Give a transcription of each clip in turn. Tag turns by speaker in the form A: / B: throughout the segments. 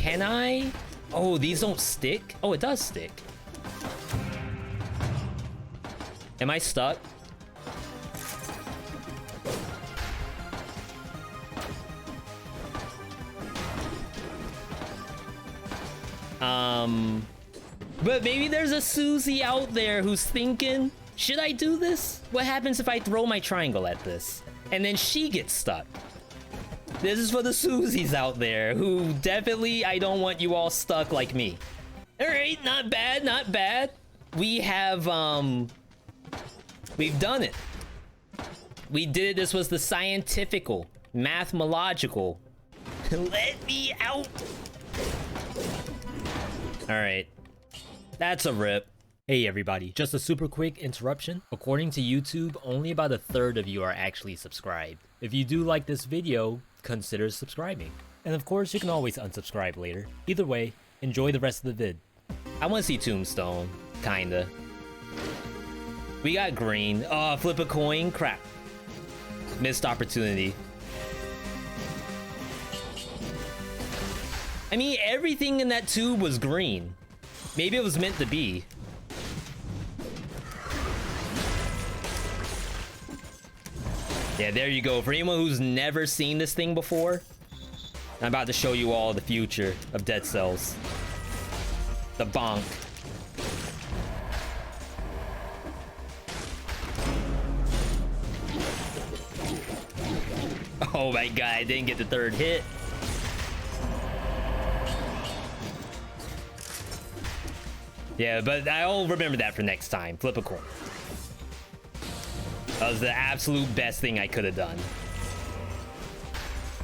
A: Can I? Oh, these don't stick? Oh, it does stick. Am I stuck? But maybe there's a Susie out there who's thinking, should I do this? What happens if I throw my triangle at this? And then she gets stuck. This is for the Susies out there who definitely, I don't want you all stuck like me. All right, not bad, not bad. We have, we've done it. We did it. This was the scientifical, mathematical. Let me out. All right. That's a rip. Hey everybody, just a super quick interruption. According to YouTube, only about a third of you are actually subscribed. If you do like this video, consider subscribing. And of course, you can always unsubscribe later. Either way, enjoy the rest of the vid. I want to see Tombstone, kinda. We got green. Oh, flip a coin? Crap. Missed opportunity. I mean, everything in that tube was green. Maybe it was meant to be. Yeah, there you go. For anyone who's never seen this thing before, I'm about to show you all the future of Dead Cells. The bonk. Oh my god, I didn't get the third hit. Yeah, but I'll remember that for next time. Flip a coin. That was the absolute best thing I could have done.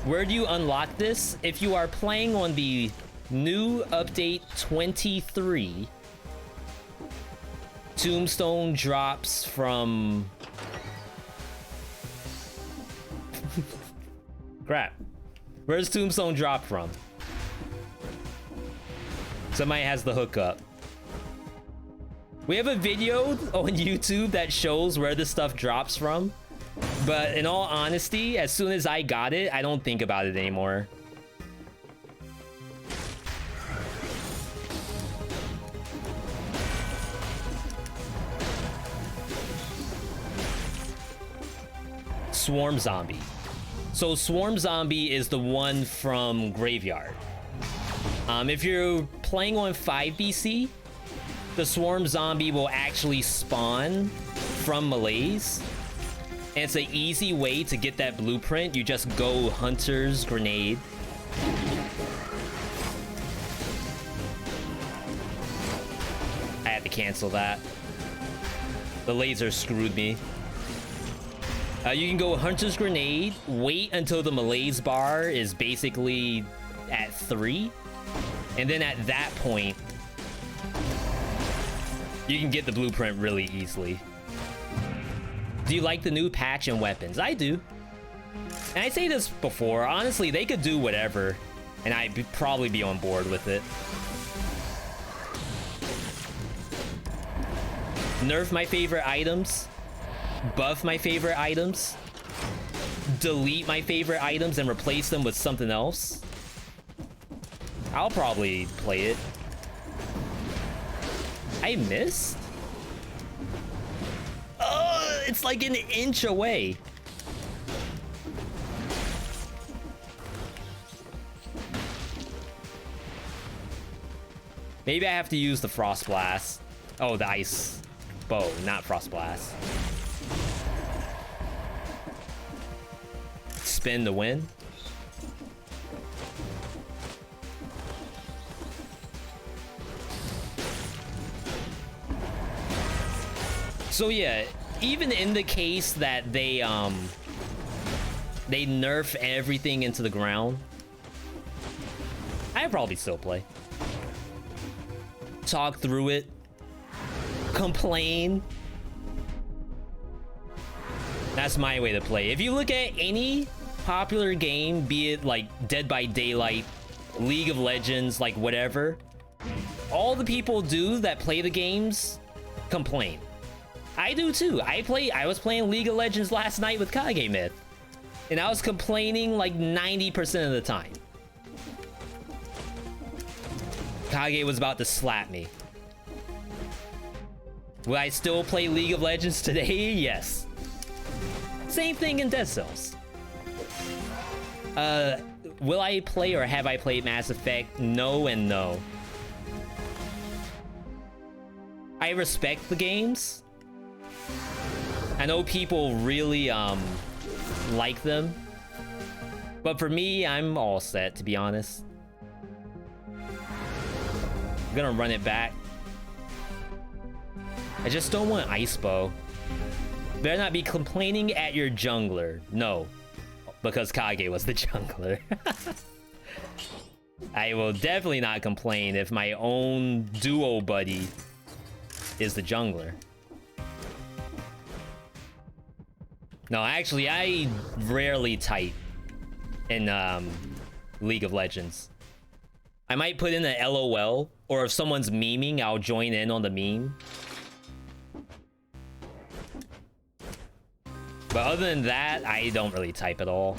A: Where do you unlock this? If you are playing on the new update 23, Tombstone drops from... Crap. Where's Tombstone drop from? Somebody has the hookup. We have a video on YouTube that shows where this stuff drops from. But in all honesty, as soon as I got it, I don't think about it anymore. Swarm Zombie. So Swarm Zombie is the one from Graveyard. If you're playing on 5 BC, the Swarm Zombie will actually spawn from Malaise. And it's an easy way to get that blueprint. You just go Hunter's Grenade. I had to cancel that. The laser screwed me. You can go Hunter's Grenade, wait until the Malaise bar is basically at 3. And then at that point, you can get the blueprint really easily. Do you like the new patch and weapons? I do. And I say this before, honestly, they could do whatever, and I'd probably be on board with it. Nerf my favorite items. Buff my favorite items. Delete my favorite items and replace them with something else. I'll probably play it. I missed? Oh, it's like an inch away. Maybe I have to use the Frost Blast. Oh, the Ice Bow, not Frost Blast. Spin to win. So yeah, even in the case that they nerf everything into the ground, I'd probably still play. Talk through it. Complain. That's my way to play. If you look at any popular game, be it like Dead by Daylight, League of Legends, like whatever, all the people do that play the games complain. I do too. I was playing League of Legends last night with Kage Myth, and I was complaining like 90% of the time. Kage was about to slap me. Will I still play League of Legends today? Yes. Same thing in Dead Cells. Will I play or have I played Mass Effect? No and no. I respect the games. I know people really like them. But for me, I'm all set, to be honest. I'm gonna run it back. I just don't want Ice Bow. Better not be complaining at your jungler. No. Because Kage was the jungler. I will definitely not complain if my own duo buddy is the jungler. No, actually, I rarely type in League of Legends. I might put in an LOL, or if someone's memeing, I'll join in on the meme. But other than that, I don't really type at all.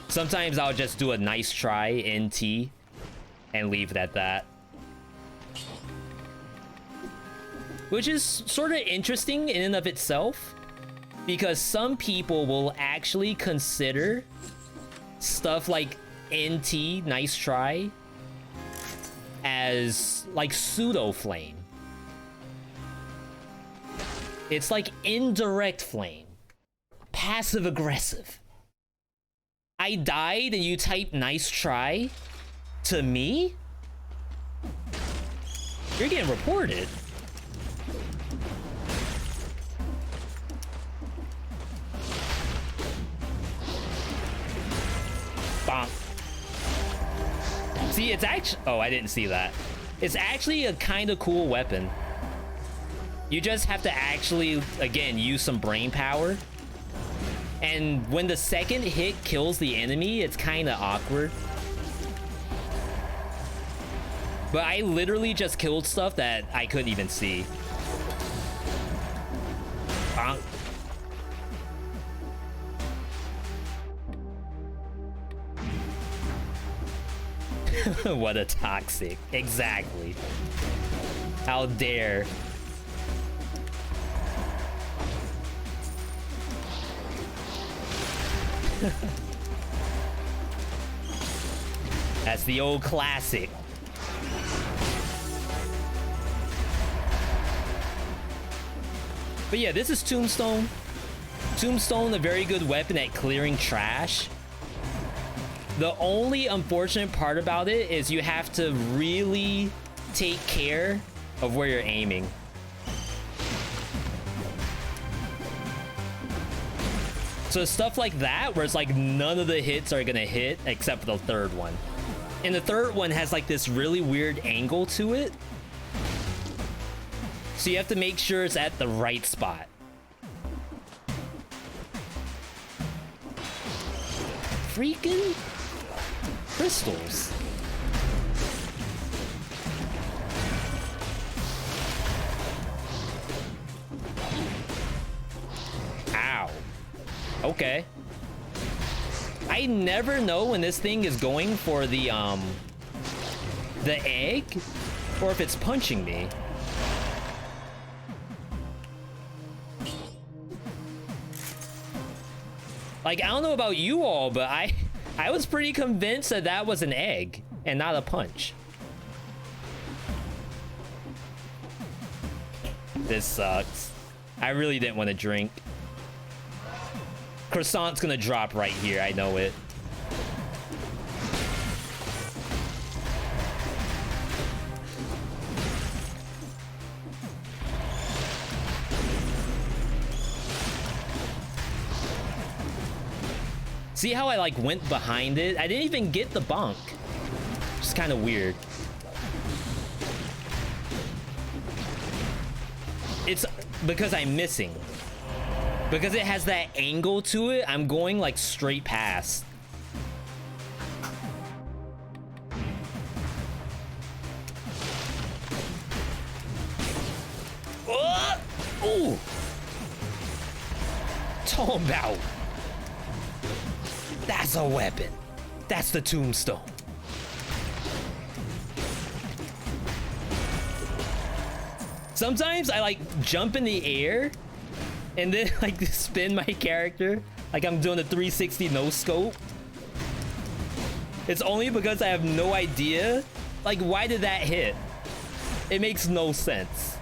A: Sometimes I'll just do a nice try NT and leave it at that. Which is sort of interesting in and of itself, because some people will actually consider stuff like NT, nice try, as like pseudo flame. It's like indirect flame. Passive aggressive. I died and you type nice try to me? You're getting reported. Bonk. See, it's actually... Oh, I didn't see that. It's actually a kind of cool weapon. You just have to actually, again, use some brain power. And when the second hit kills the enemy, it's kind of awkward. But I literally just killed stuff that I couldn't even see. Bonk. What a toxic. Exactly. How dare. That's the old classic. But yeah, this is Tombstone. Tombstone, a very good weapon at clearing trash. The only unfortunate part about it is you have to really take care of where you're aiming. So stuff like that, where it's like none of the hits are gonna hit except for the third one. And the third one has like this really weird angle to it. So you have to make sure it's at the right spot. Freaking crystals. Ow. Okay. I never know when this thing is going for the egg or if it's punching me. Like, I don't know about you all, but I was pretty convinced that that was an egg and not a punch. This sucks. I really didn't want to drink. Croissant's gonna drop right here, I know it. See how I like went behind it? I didn't even get the bonk. Just kind of weird. It's because I'm missing. Because it has that angle to it, I'm going like straight past. Ooh! Talking about. That's a weapon. That's the Tombstone. Sometimes I like jump in the air and then like spin my character like I'm doing a 360 no scope. It's only because I have no idea. Like, why did that hit? It makes no sense.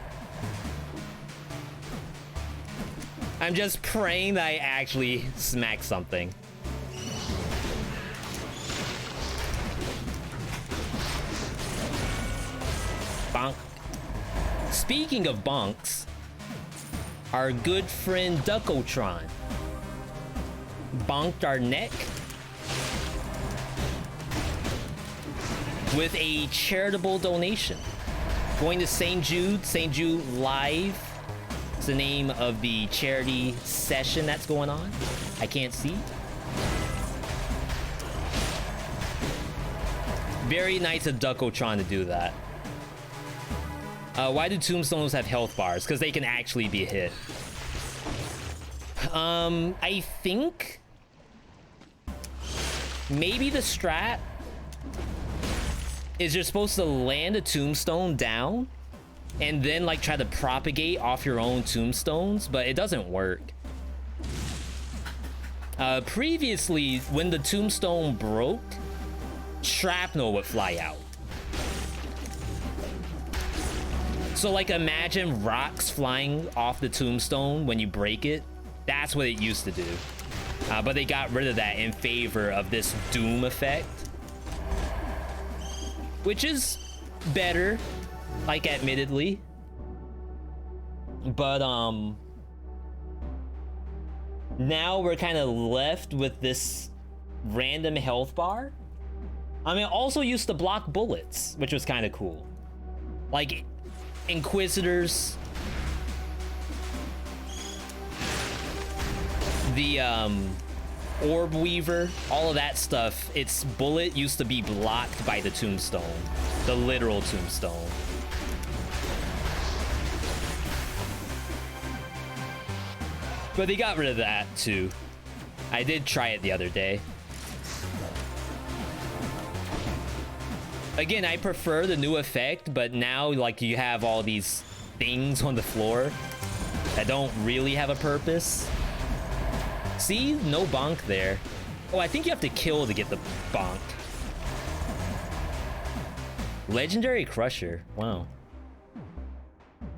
A: I'm just praying that I actually smack something. Bonk. Speaking of bonks, our good friend Duckotron bonked our neck with a charitable donation. Going to St. Jude Live. It's the name of the charity session that's going on. I can't see. Very nice of Duckotron to do that. Why do tombstones have health bars? Because they can actually be hit. I think maybe the strat is you're supposed to land a tombstone down and then like try to propagate off your own tombstones, but it doesn't work. Previously, when the tombstone broke, shrapnel would fly out. So like imagine rocks flying off the tombstone when you break it. That's what it used to do. But they got rid of that in favor of this doom effect, which is better, like admittedly. But now we're kind of left with this random health bar. I mean, it also used to block bullets, which was kind of cool. Like Inquisitors, the Orb Weaver, all of that stuff, its bullet used to be blocked by the tombstone, the literal tombstone. But they got rid of that too. I did try it the other day. Again, I prefer the new effect, but now like you have all these things on the floor that don't really have a purpose. See? No bonk there. Oh, I think you have to kill to get the bonk. Legendary Crusher. Wow.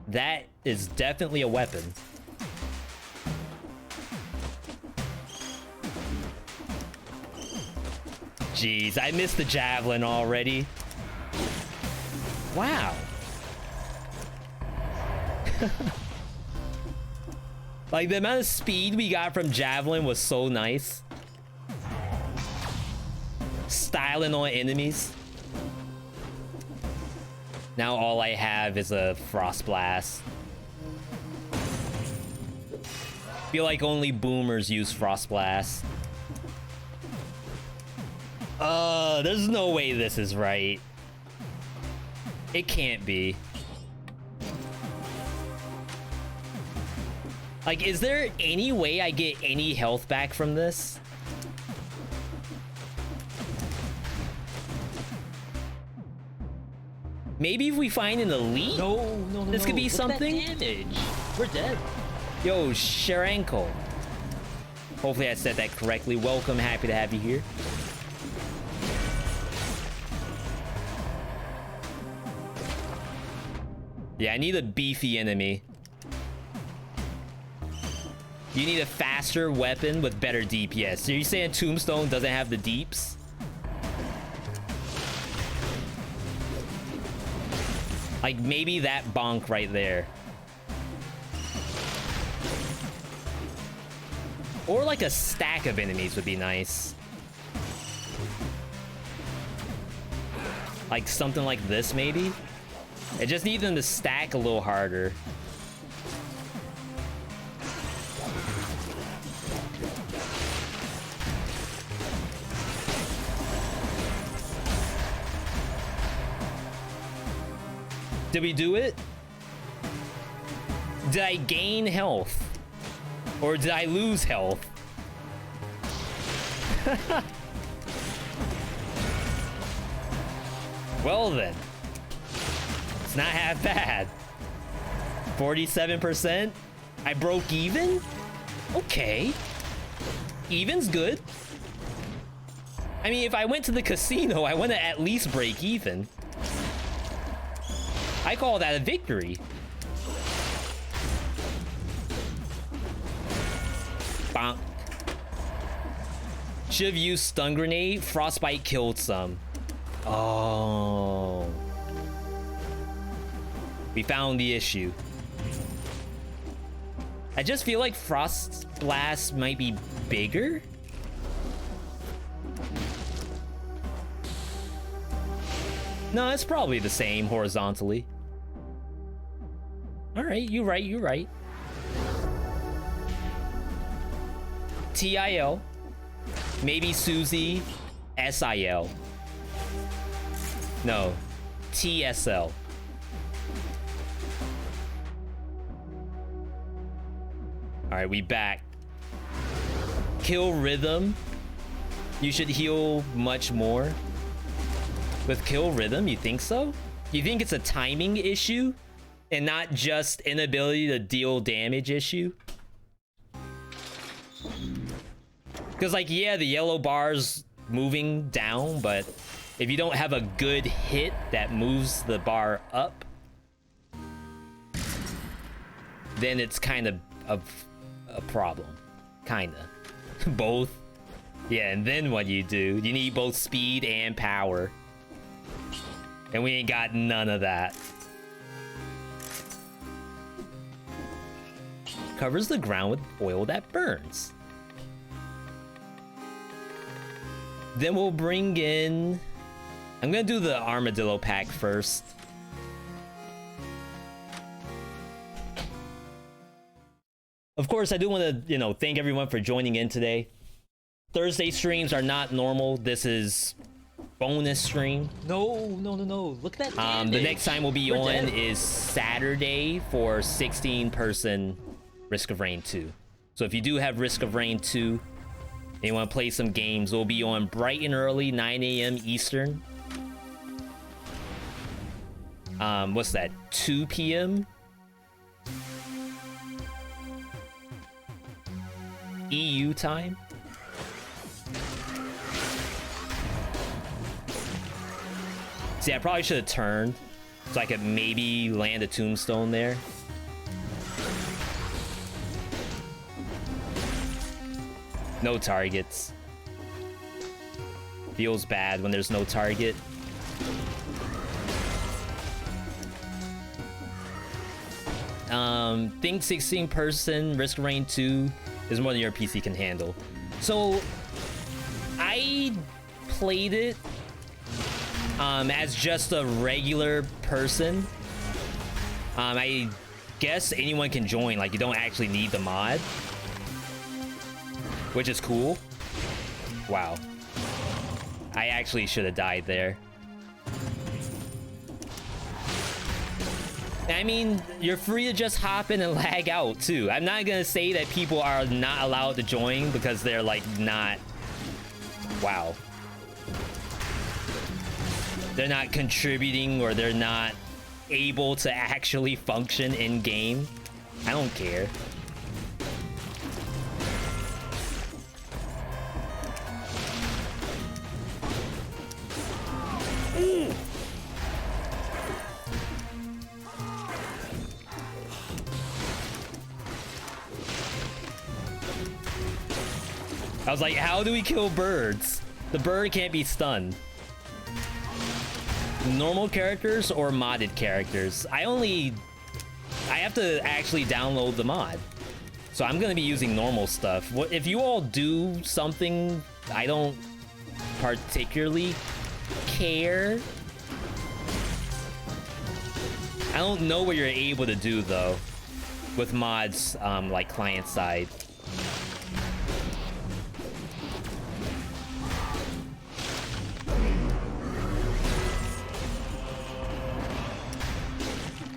A: That is definitely a weapon. Jeez, I missed the Javelin already. Wow. Like, the amount of speed we got from Javelin was so nice. Styling on enemies. Now all I have is a Frost Blast. Feel like only boomers use Frost Blast. There's no way this is right. It can't be. Like, is there any way I get any health back from this? Maybe if we find an elite?
B: No,
A: this could be something.
B: Damage. We're dead.
A: Yo, SHARANAKAL. Hopefully I said that correctly. Welcome, happy to have you here. Yeah, I need a beefy enemy. You need a faster weapon with better DPS. So you're saying Tombstone doesn't have the deeps? Like, maybe that bonk right there. Or like a stack of enemies would be nice. Like something like this, maybe? I just need them to stack a little harder. Did we do it? Did I gain health? Or did I lose health? Well then. It's not half bad. 47%? I broke even? Okay. Even's good. I mean, if I went to the casino, I want to at least break even. I call that a victory. Bonk. Should have used stun grenade. Frostbite killed some. Oh. We found the issue. I just feel like Frost Blast might be bigger. No, it's probably the same horizontally. All right, you're right, you're right. TIL. Maybe Susie. SIL. No. TSL. Alright, we back. Kill rhythm. You should heal much more. With kill rhythm, you think so? You think it's a timing issue? And not just inability to deal damage issue? Because, like, yeah, the yellow bar's moving down, but if you don't have a good hit that moves the bar up, then it's kind of a problem. Kinda. Both. Yeah, and then what you do, you need both speed and power. And we ain't got none of that. Covers the ground with oil that burns. Then we'll bring in... I'm gonna do the armadillo pack first. Of course, I do want to, thank everyone for joining in today. Thursday streams are not normal. This is bonus stream. No. Look at that damage. The next time we'll be on is Saturday for 16-person Risk of Rain 2. So if you do have Risk of Rain 2 and you want to play some games, we'll be on bright and early, 9 a.m. Eastern. What's that? 2 p.m. EU time. See, I probably should have turned so I could maybe land a tombstone there. No targets. Feels bad when there's no target. Think 16-person Risk of Rain 2 is more than your PC can handle. So I played it as just a regular person. I guess anyone can join, like you don't actually need the mod, which is cool. Wow. I actually should have died there. I mean, you're free to just hop in and lag out too. I'm not gonna say that people are not allowed to join because they're like not... Wow. They're not contributing or they're not able to actually function in game. I don't care. I was like, how do we kill birds? The bird can't be stunned. Normal characters or modded characters? I have to actually download the mod. So I'm gonna be using normal stuff. If you all do something I don't particularly care. I don't know what you're able to do though with mods like client side.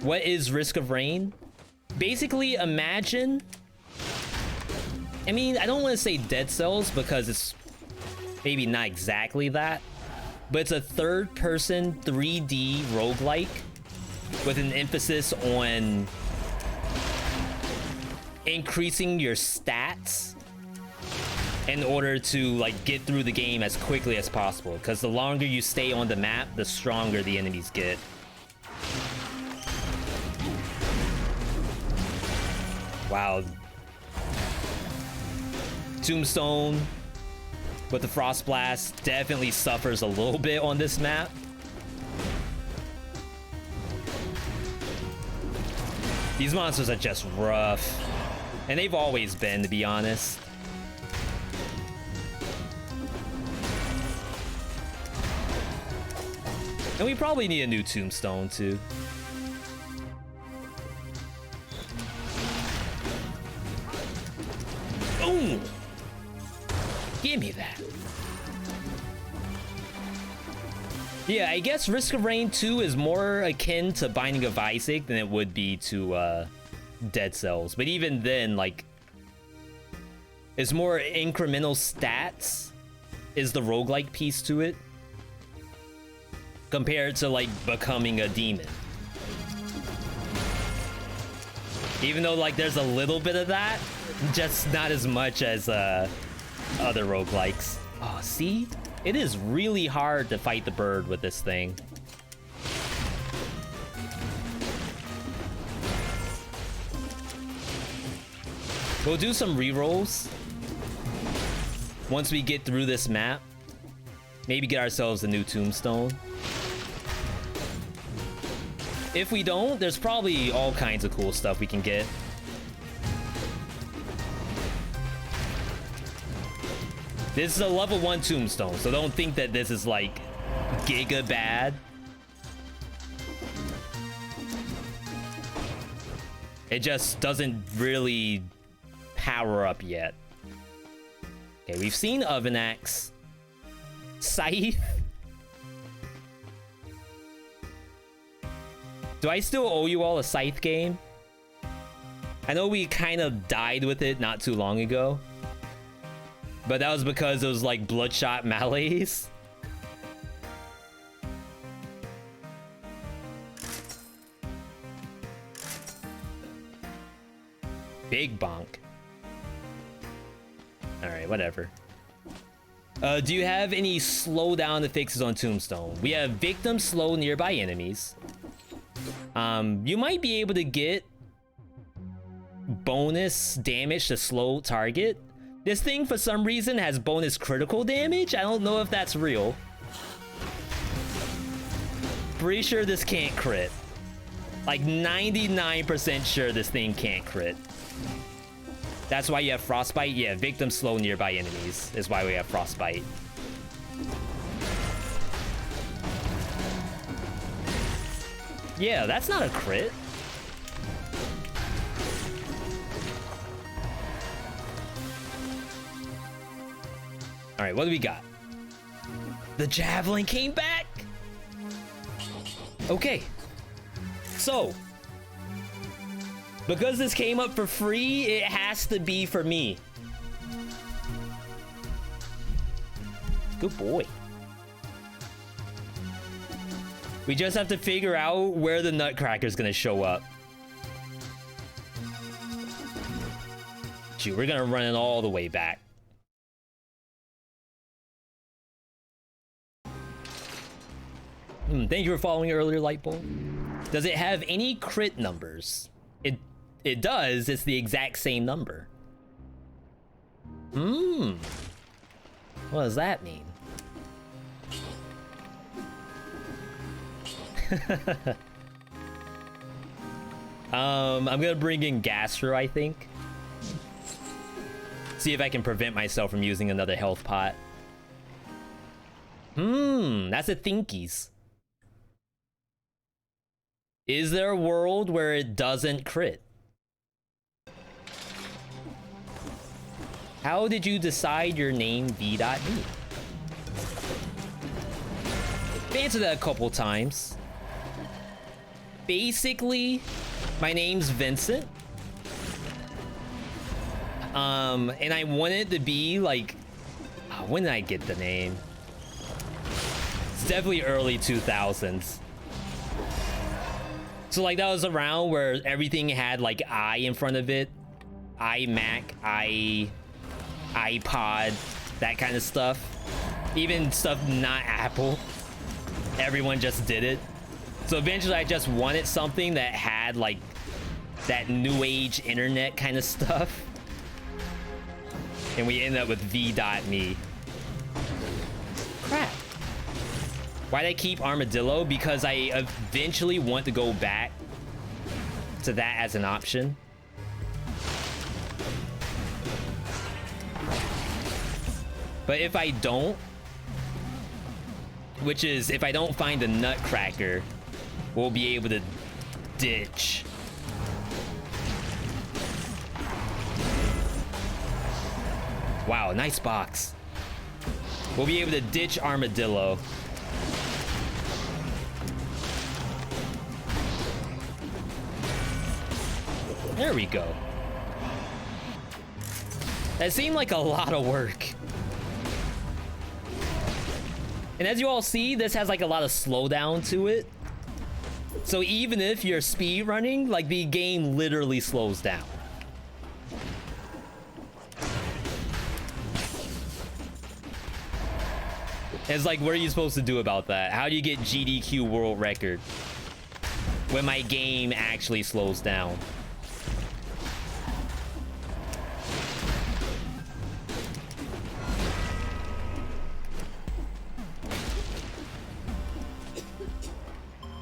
A: What is Risk of Rain? Basically, imagine... I mean, I don't want to say Dead Cells because it's maybe not exactly that. But it's a third-person 3D roguelike with an emphasis on increasing your stats in order to like get through the game as quickly as possible, because the longer you stay on the map, the stronger the enemies get. Wow. Tombstone with the Frost Blast definitely suffers a little bit on this map. These monsters are just rough. And they've always been, to be honest. And we probably need a new Tombstone, too. Boom! Give me that. Yeah, I guess Risk of Rain 2 is more akin to Binding of Isaac than it would be to Dead Cells. But even then, like, it's more incremental stats is the roguelike piece to it, compared to, like, becoming a demon. Even though, like, there's a little bit of that, just not as much as other roguelikes. Oh, see? It is really hard to fight the bird with this thing. We'll do some rerolls once we get through this map. Maybe get ourselves a new Tombstone. If we don't, there's probably all kinds of cool stuff we can get. This is a level 1 Tombstone, so don't think that this is like giga bad. It just doesn't really power up yet. Okay, we've seen Oven Axe. Scythe. Do I still owe you all a Scythe game? I know we kind of died with it not too long ago. But that was because it was like Bloodshot Malaise. Big bonk. Alright, whatever. Do you have any slowdown fixes on Tombstone? We have victim slow nearby enemies. You might be able to get bonus damage to slow target. This thing, for some reason, has bonus critical damage. I don't know if that's real. Pretty sure this can't crit. Like 99% sure this thing can't crit. That's why you have Frostbite? Yeah, victim slow nearby enemies is why we have Frostbite. Yeah, that's not a crit. All right, what do we got? The Javelin came back. Okay. So, because this came up for free, it has to be for me. Good boy. We just have to figure out where the Nutcracker's gonna show up. Shoot, we're gonna run it all the way back. Thank you for following earlier, Lightbulb. Does it have any crit numbers? It does. It's the exact same number. What does that mean? I'm gonna bring in Gastro, I think. See if I can prevent myself from using another health pot. That's a thinkies. Is there a world where it doesn't crit? How did you decide your name VeeDotMe? I've answered that a couple times. Basically, my name's Vincent. And I wanted to be like, when did I get the name? It's definitely early 2000s. So like that was around where everything had like I in front of it. iMac, iPod, that kind of stuff. Even stuff not Apple. Everyone just did it. So eventually I just wanted something that had like that new age internet kind of stuff. And we ended up with VeeDotMe. Crap. Why'd I keep Armadillo? Because I eventually want to go back to that as an option. But if I don't, which is if I don't find the Nutcracker, we'll be able to ditch. Wow, nice box. We'll be able to ditch Armadillo. There we go. That seemed like a lot of work. And as you all see, this has like a lot of slowdown to it. So even if you're speed running, like the game literally slows down. It's like, what are you supposed to do about that? How do you get GDQ world record when my game actually slows down?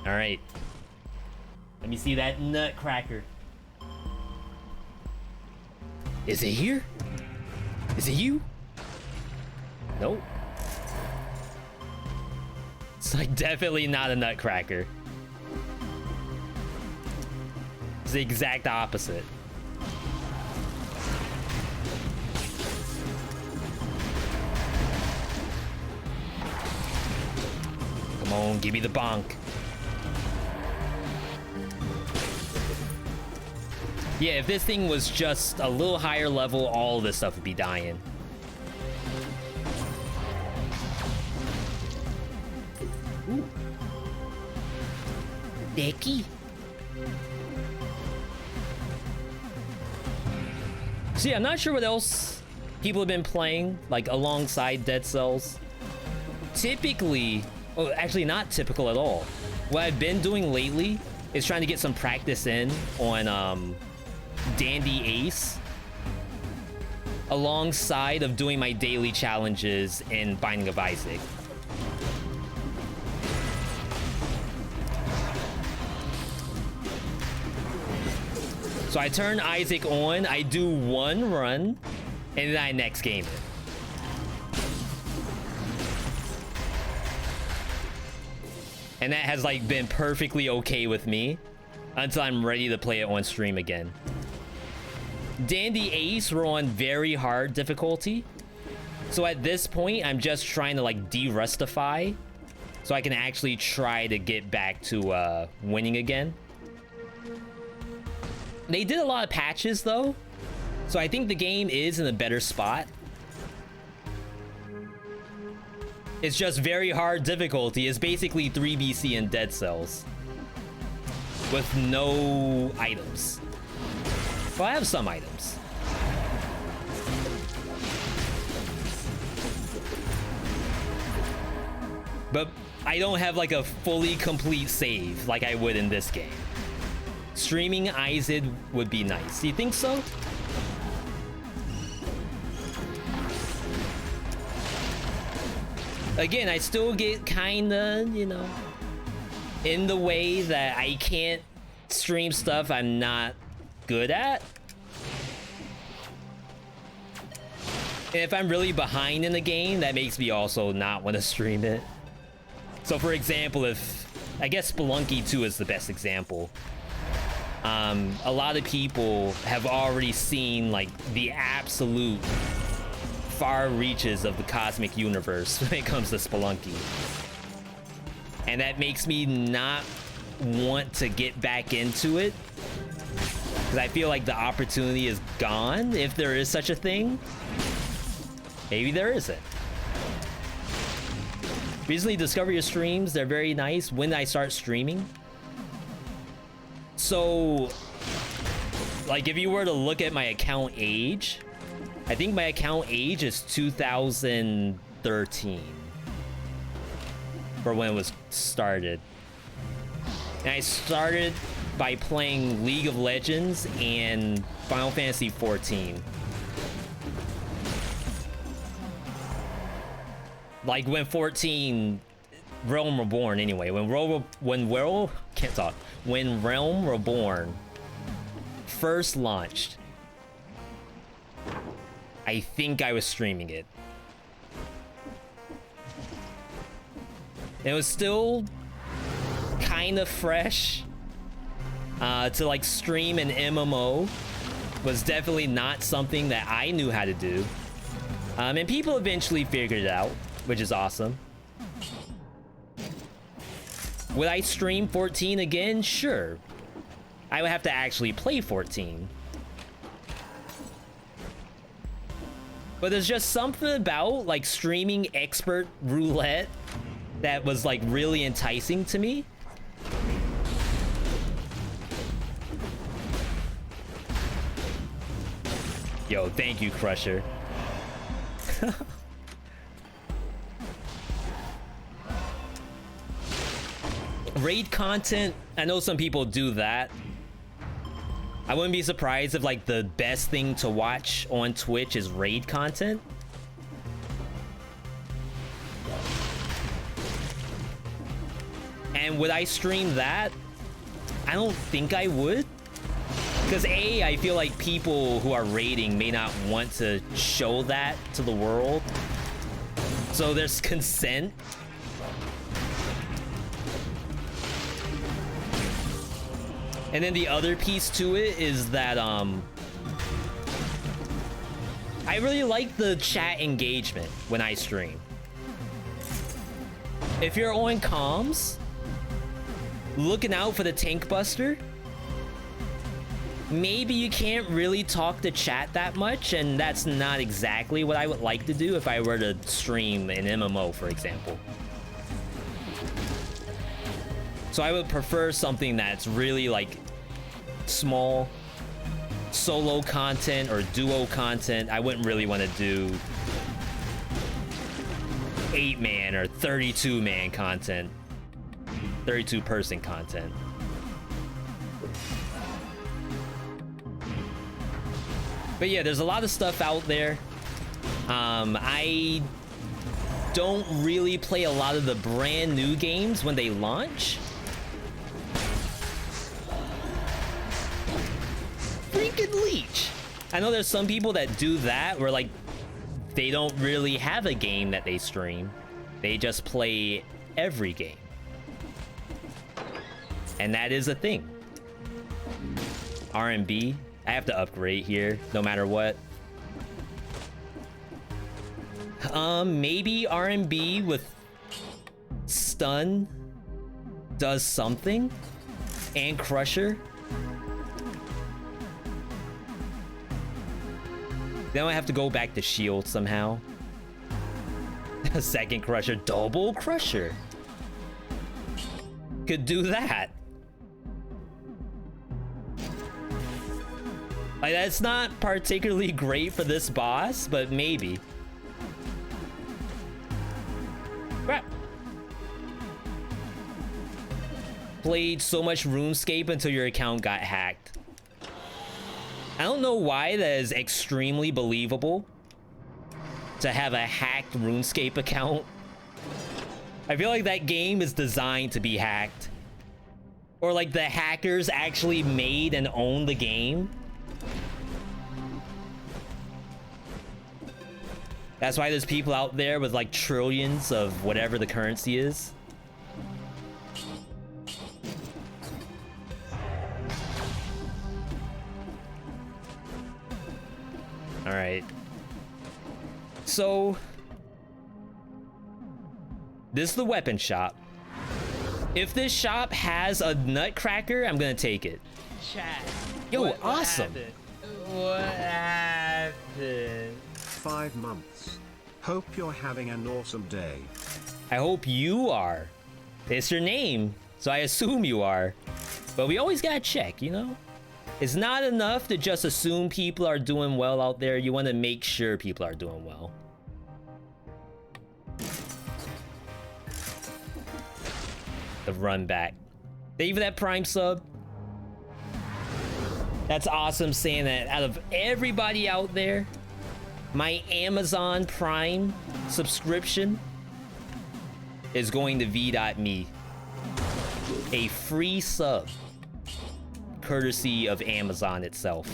A: All right. Let me see that Nutcracker. Is it here? Is it you? Nope. It's like definitely not a Nutcracker. It's the exact opposite. Come on, give me the bonk. Yeah, if this thing was just a little higher level, all of this stuff would be dying. Ooh. Dicky. See, I'm not sure what else people have been playing, like, alongside Dead Cells. Typically, oh, actually not typical at all. What I've been doing lately is trying to get some practice in on, Dandy Ace, alongside of doing my daily challenges in Binding of Isaac. So I turn Isaac on, I do one run, and then I next game it. And that has like been perfectly okay with me until I'm ready to play it on stream again. Dandy Ace, we're on very hard difficulty. So at this point, I'm just trying to like de-rustify so I can actually try to get back to winning again. They did a lot of patches though, so I think the game is in a better spot. It's just very hard difficulty. It's basically 3BC and Dead Cells with no items. Well, I have some items. But I don't have like a fully complete save like I would in this game. Streaming Isaac would be nice. Do you think so? Again, I still get kinda, you know, in the way that I can't stream stuff I'm not good at. And if I'm really behind in the game, that makes me also not want to stream it. So for example, if I guess Spelunky 2 is the best example. A lot of people have already seen like the absolute far reaches of the cosmic universe when it comes to Spelunky. And that makes me not want to get back into it. Because I feel like the opportunity is gone, if there is such a thing. Maybe there isn't. Recently discovered your streams. They're very nice. When did I start streaming? So, Like, if you were to look at my account age, I think my account age is 2013 for when it was started. And I started by playing League of Legends and Final Fantasy 14. Like when 14 Realm Reborn anyway, when Realm Reborn first launched, I think I was streaming it. It was still kind of fresh. To like stream an MMO was definitely not something that I knew how to do. And people eventually figured it out, which is awesome. Would I stream 14 again? Sure. I would have to actually play 14. But there's just something about like streaming expert roulette that was like really enticing to me. Yo, thank you, Crusher. Raid content, I know some people do that. I wouldn't be surprised if like the best thing to watch on Twitch is raid content. And would I stream that? I don't think I would. Because A, I feel like people who are raiding may not want to show that to the world. So there's consent. And then the other piece to it is that I really like the chat engagement when I stream. If you're on comms, looking out for the tank buster, maybe you can't really talk to chat that much, and that's not exactly what I would like to do if I were to stream an MMO, for example. So I would prefer something that's really like small solo content or duo content. I wouldn't really want to do 8-man or 32-man content, 32-person content. But yeah, there's a lot of stuff out there. I don't really play a lot of the brand new games when they launch. Freaking Leech! I know there's some people that do that where like they don't really have a game that they stream. They just play every game. And that is a thing. R&B. I have to upgrade here, no matter what. Maybe R&B with stun does something, and Crusher. Then I have to go back to shield somehow. Second Crusher, double Crusher. Could do that. Like, that's not particularly great for this boss, but maybe. Crap. Played so much RuneScape until your account got hacked. I don't know why that is extremely believable to have a hacked RuneScape account. I feel like that game is designed to be hacked. Or like the hackers actually made and owned the game. That's why there's people out there with like trillions of whatever the currency is. All right. So this is the weapon shop. If this shop has a nutcracker, I'm gonna take it.
B: Chat.
A: Yo, awesome.
B: What happened?
C: 5 months. Hope you're having an awesome day.
A: I hope you are. It's your name, so I assume you are. But we always gotta check, you know? It's not enough to just assume people are doing well out there. You want to make sure people are doing well. The run back. Thank you for that Prime sub. That's awesome saying that out of everybody out there, my Amazon Prime subscription is going to VeeDotMe. A free sub. Courtesy of Amazon itself.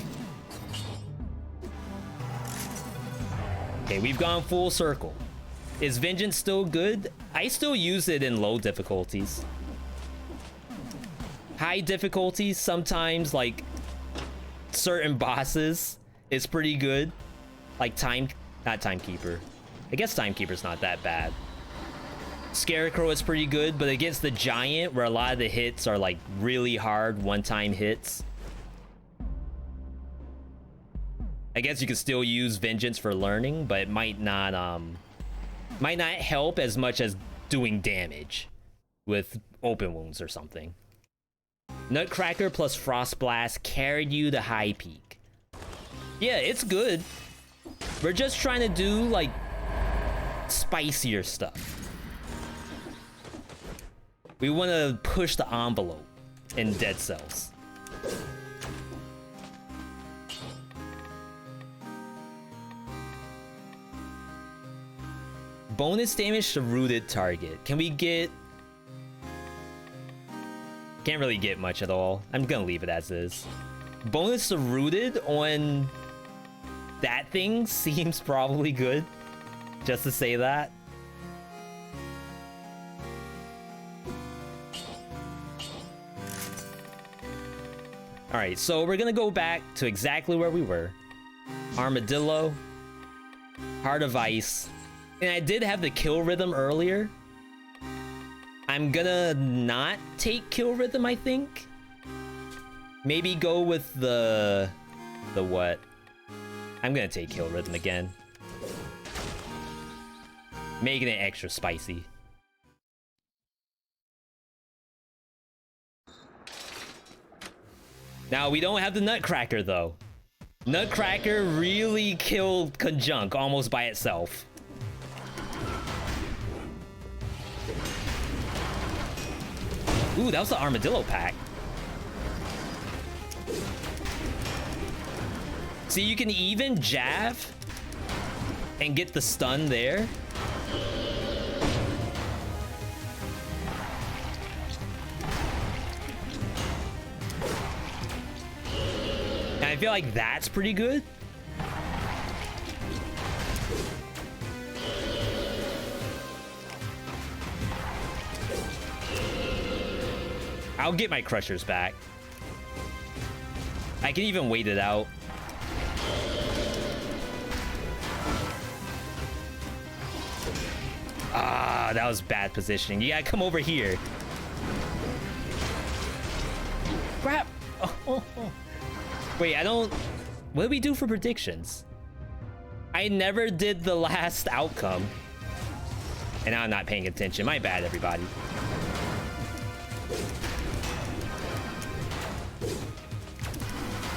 A: Okay, we've gone full circle. Is Vengeance still good? I still use it in low difficulties. High difficulties, sometimes, like, certain bosses is pretty good. Like not Timekeeper. I guess Timekeeper's not that bad. Scarecrow is pretty good, but against the Giant, where a lot of the hits are like really hard one-time hits, I guess you could still use Vengeance for learning, but it might not help as much as doing damage with open wounds or something. Nutcracker plus Frost Blast carried you to high peak. Yeah, it's good. We're just trying to do like spicier stuff. We want to push the envelope in Dead Cells. Bonus damage to rooted target. Can we get... Can't really get much at all. I'm gonna leave it as is. Bonus to rooted on that thing seems probably good. Just to say that. Alright, so we're gonna go back to exactly where we were. Armadillo. Heart of Ice. And I did have the kill rhythm earlier. I'm gonna not take kill rhythm, I think. Maybe go with the what? I'm gonna take kill rhythm again. Making it extra spicy. Now, we don't have the Nutcracker, though. Nutcracker really killed Conjunct almost by itself. Ooh, that was the Armadillo pack. See, you can even Jav and get the stun there. And I feel like that's pretty good. I'll get my Crushers back. I can even wait it out. Ah, that was bad positioning. You gotta come over here. Crap! Oh. Wait, I don't... What did we do for predictions? I never did the last outcome. And now I'm not paying attention. My bad, everybody.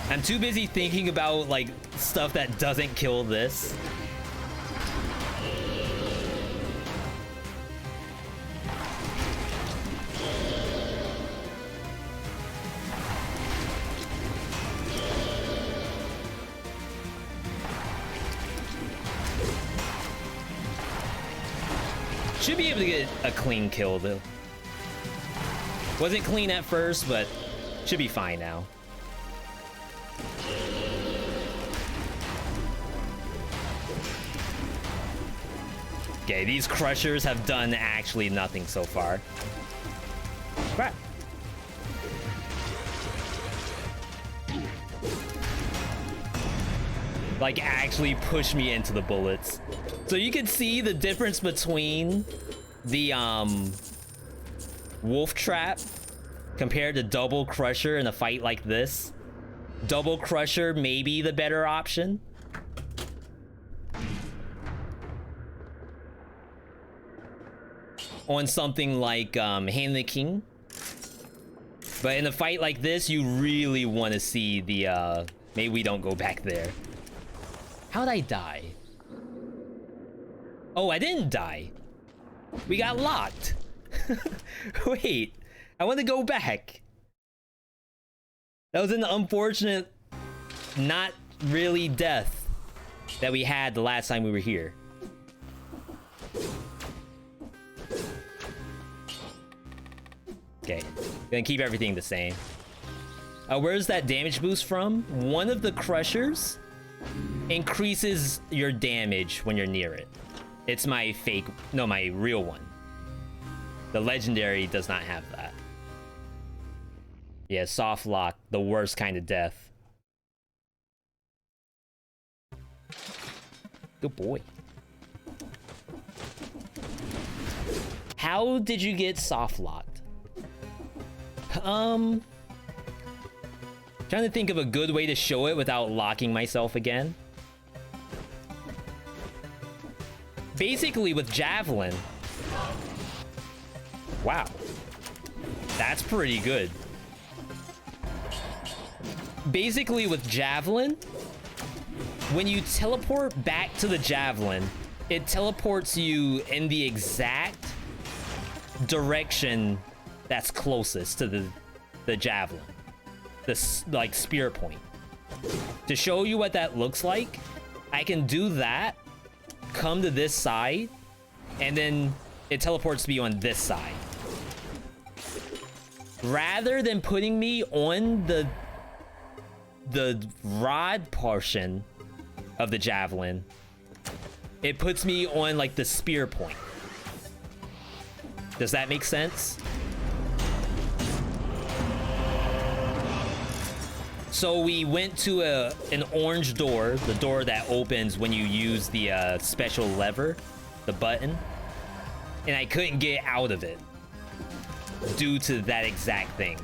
A: I'm too busy thinking about, like, stuff that doesn't kill this. Should be able to get a clean kill, though. Wasn't clean at first, but should be fine now. Okay, these Crushers have done actually nothing so far. Crap. Like, actually push me into the bullets. So you can see the difference between the, Wolf Trap compared to Double Crusher in a fight like this. Double Crusher may be the better option. On something like Hand the King. But in a fight like this, you really want to see the, maybe we don't go back there. How'd I die? Oh, I didn't die. We got locked. Wait, I want to go back. That was an unfortunate, not really death that we had the last time we were here. Okay, gonna keep everything the same. Where's that damage boost from? One of the crushers increases your damage when you're near it. It's my fake, no, my real one. The legendary does not have that. Yeah, soft lock, the worst kind of death. Good boy. How did you get soft locked? Trying to think of a good way to show it without locking myself again. Basically with Javelin. Wow. That's pretty good. Basically with Javelin, when you teleport back to the Javelin, it teleports you in the exact direction that's closest to the Javelin. This, like, spear point. To show you what that looks like, I can do that, come to this side, and then it teleports me on this side. Rather than putting me on the rod portion of the Javelin, it puts me on, like, the spear point. Does that make sense? So we went to an orange door, the door that opens when you use the special lever, the button, and I couldn't get out of it due to that exact thing.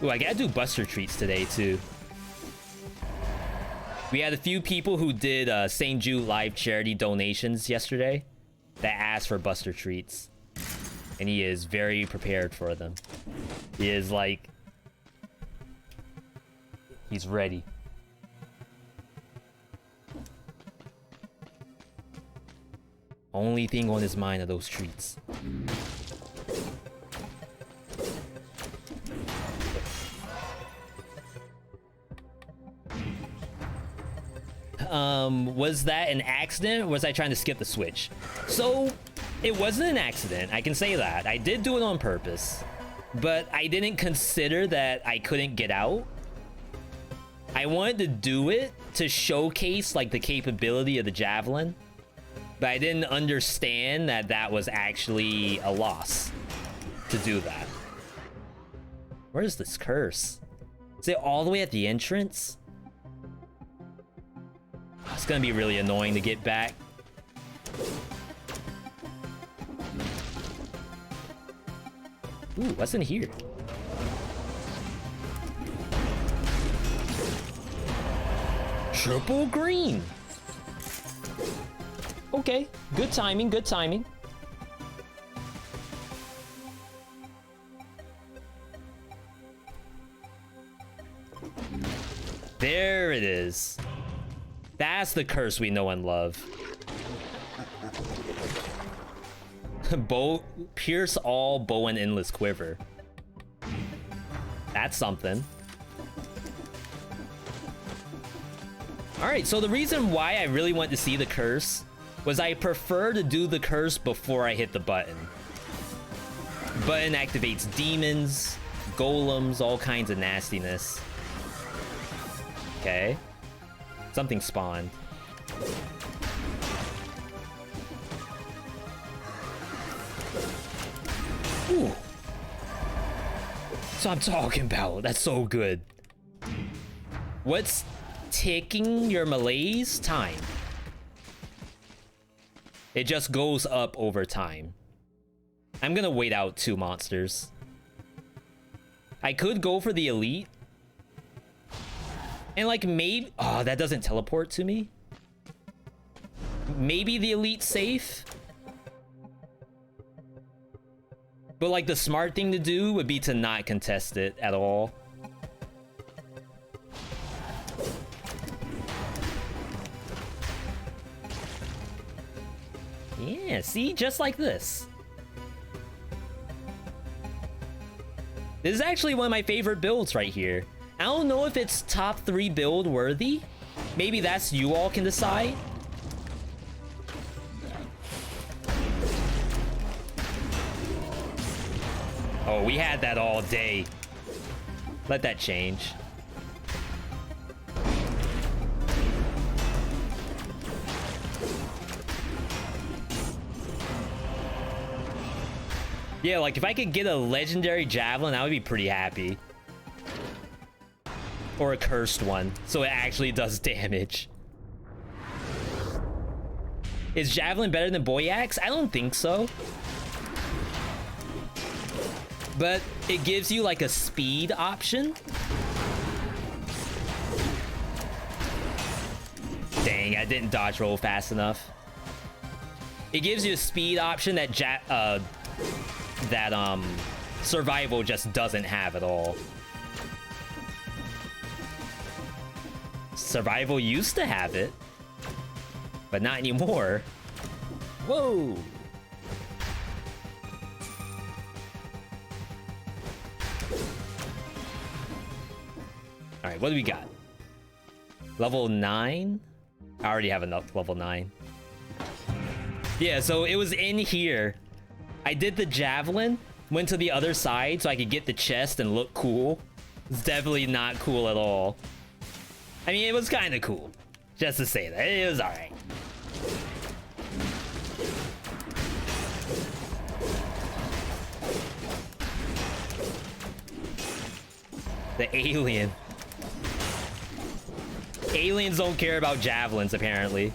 A: Ooh, I gotta do Buster Treats today too. We had a few people who did St. Jude live charity donations yesterday that asked for Buster Treats. And he is very prepared for them. He is like... he's ready. Only thing on his mind are those treats. Was that an accident, or was I trying to skip the switch? So, it wasn't an accident, I can say that. I did do it on purpose, but I didn't consider that I couldn't get out. I wanted to do it to showcase, like, the capability of the Javelin, but I didn't understand that that was actually a loss to do that. Where is this curse? Is it all the way at the entrance? It's gonna be really annoying to get back. Ooh, what's in here? Triple green. Okay, good timing, good timing. There it is. That's the curse we know and love. Bow, pierce all bow and endless quiver. That's something. Alright, so the reason why I really want to see the curse was I prefer to do the curse before I hit the button. Button activates demons, golems, all kinds of nastiness. Okay. Something spawned. Ooh. So I'm talking about. That's so good. What's ticking your Malaise? Time. It just goes up over time. I'm gonna wait out 2 monsters. I could go for the elite. And like maybe... oh, that doesn't teleport to me? maybe the elite safe. But like the smart thing to do would be to not contest it at all. Yeah, see, just like this. This is actually one of my favorite builds right here. I don't know if it's top 3 build worthy. Maybe that's you all can decide. Oh, we had that all day. Let that change. Yeah, like if I could get a legendary Javelin, I would be pretty happy. Or a cursed one, so it actually does damage. Is Javelin better than Boy Axe? I don't think so. But it gives you like a speed option. Dang, I didn't dodge roll fast enough. It gives you a speed option that survival just doesn't have at all. Survival used to have it, but not anymore. Whoa. All right, what do we got? Level 9? I already have enough level 9. Yeah, so it was in here. I did the Javelin, went to the other side so I could get the chest and look cool. It's definitely not cool at all. I mean, it was kind of cool. Just to say that. It was alright. The alien. Aliens don't care about javelins, apparently.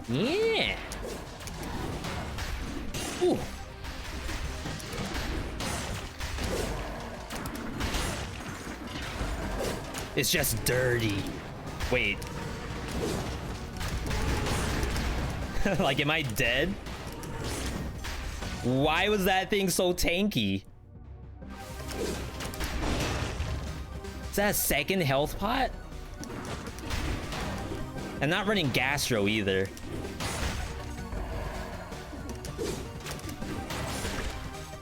A: Yeah. Ooh. It's just dirty. Wait. Like, am I dead? Why was that thing so tanky? Is that a second health pot? I'm not running Gastro either.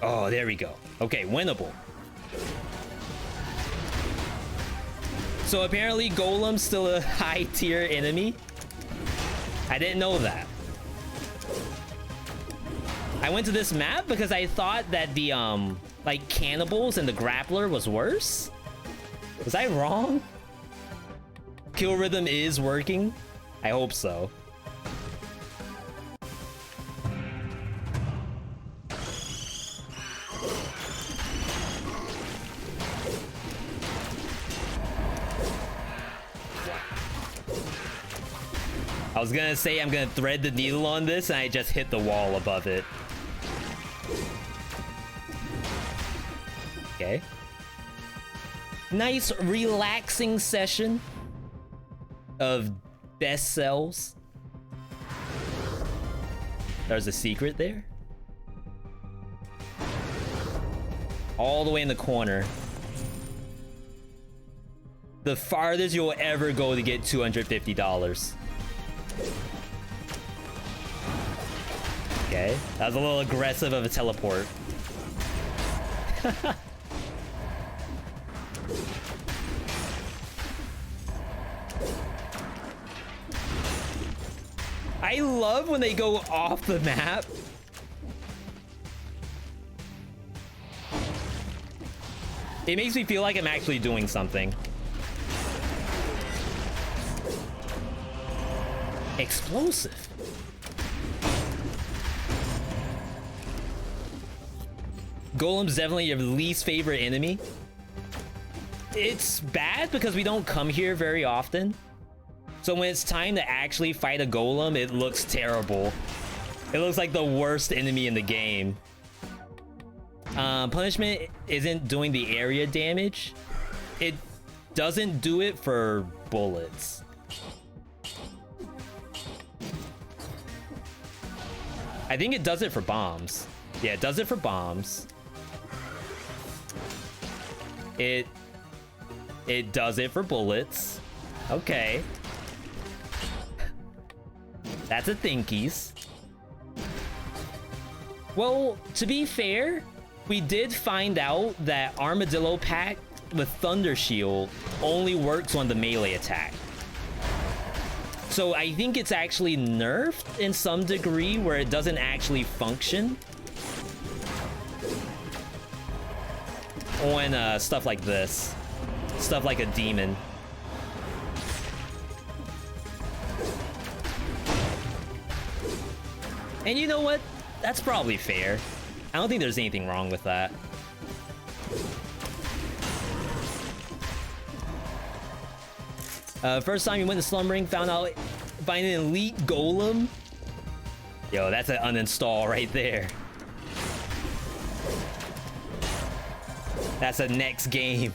A: Oh, there we go. Okay, winnable. So apparently Golem's still a high tier enemy. I didn't know that. I went to this map because I thought that the like cannibals and the grappler was worse. Was I wrong? Kill rhythm is working. I hope so. I was gonna say I'm gonna thread the needle on this and I just hit the wall above it. Okay. Nice relaxing session of best cells. There's a secret there. All the way in the corner. The farthest you'll ever go to get $250. Okay, that was a little aggressive of a teleport. I love when they go off the map. It makes me feel like I'm actually doing something. Explosive. Golem's definitely your least favorite enemy. It's bad because we don't come here very often. So when it's time to actually fight a golem, it looks terrible. It looks like the worst enemy in the game. Punishment isn't doing the area damage. It doesn't do it for bullets. I think it does it for bombs. Yeah, it does it for bombs. It does it for bullets. Okay. That's a thinkies. Well, to be fair, we did find out that Armadillo Pack with Thunder Shield only works on the melee attack. So I think it's actually nerfed in some degree where it doesn't actually function on stuff like this. Stuff like a demon. And you know what? That's probably fair. I don't think there's anything wrong with that. First time you went to Slumbering, found out find an elite golem. Yo, that's an uninstall right there. That's a next game.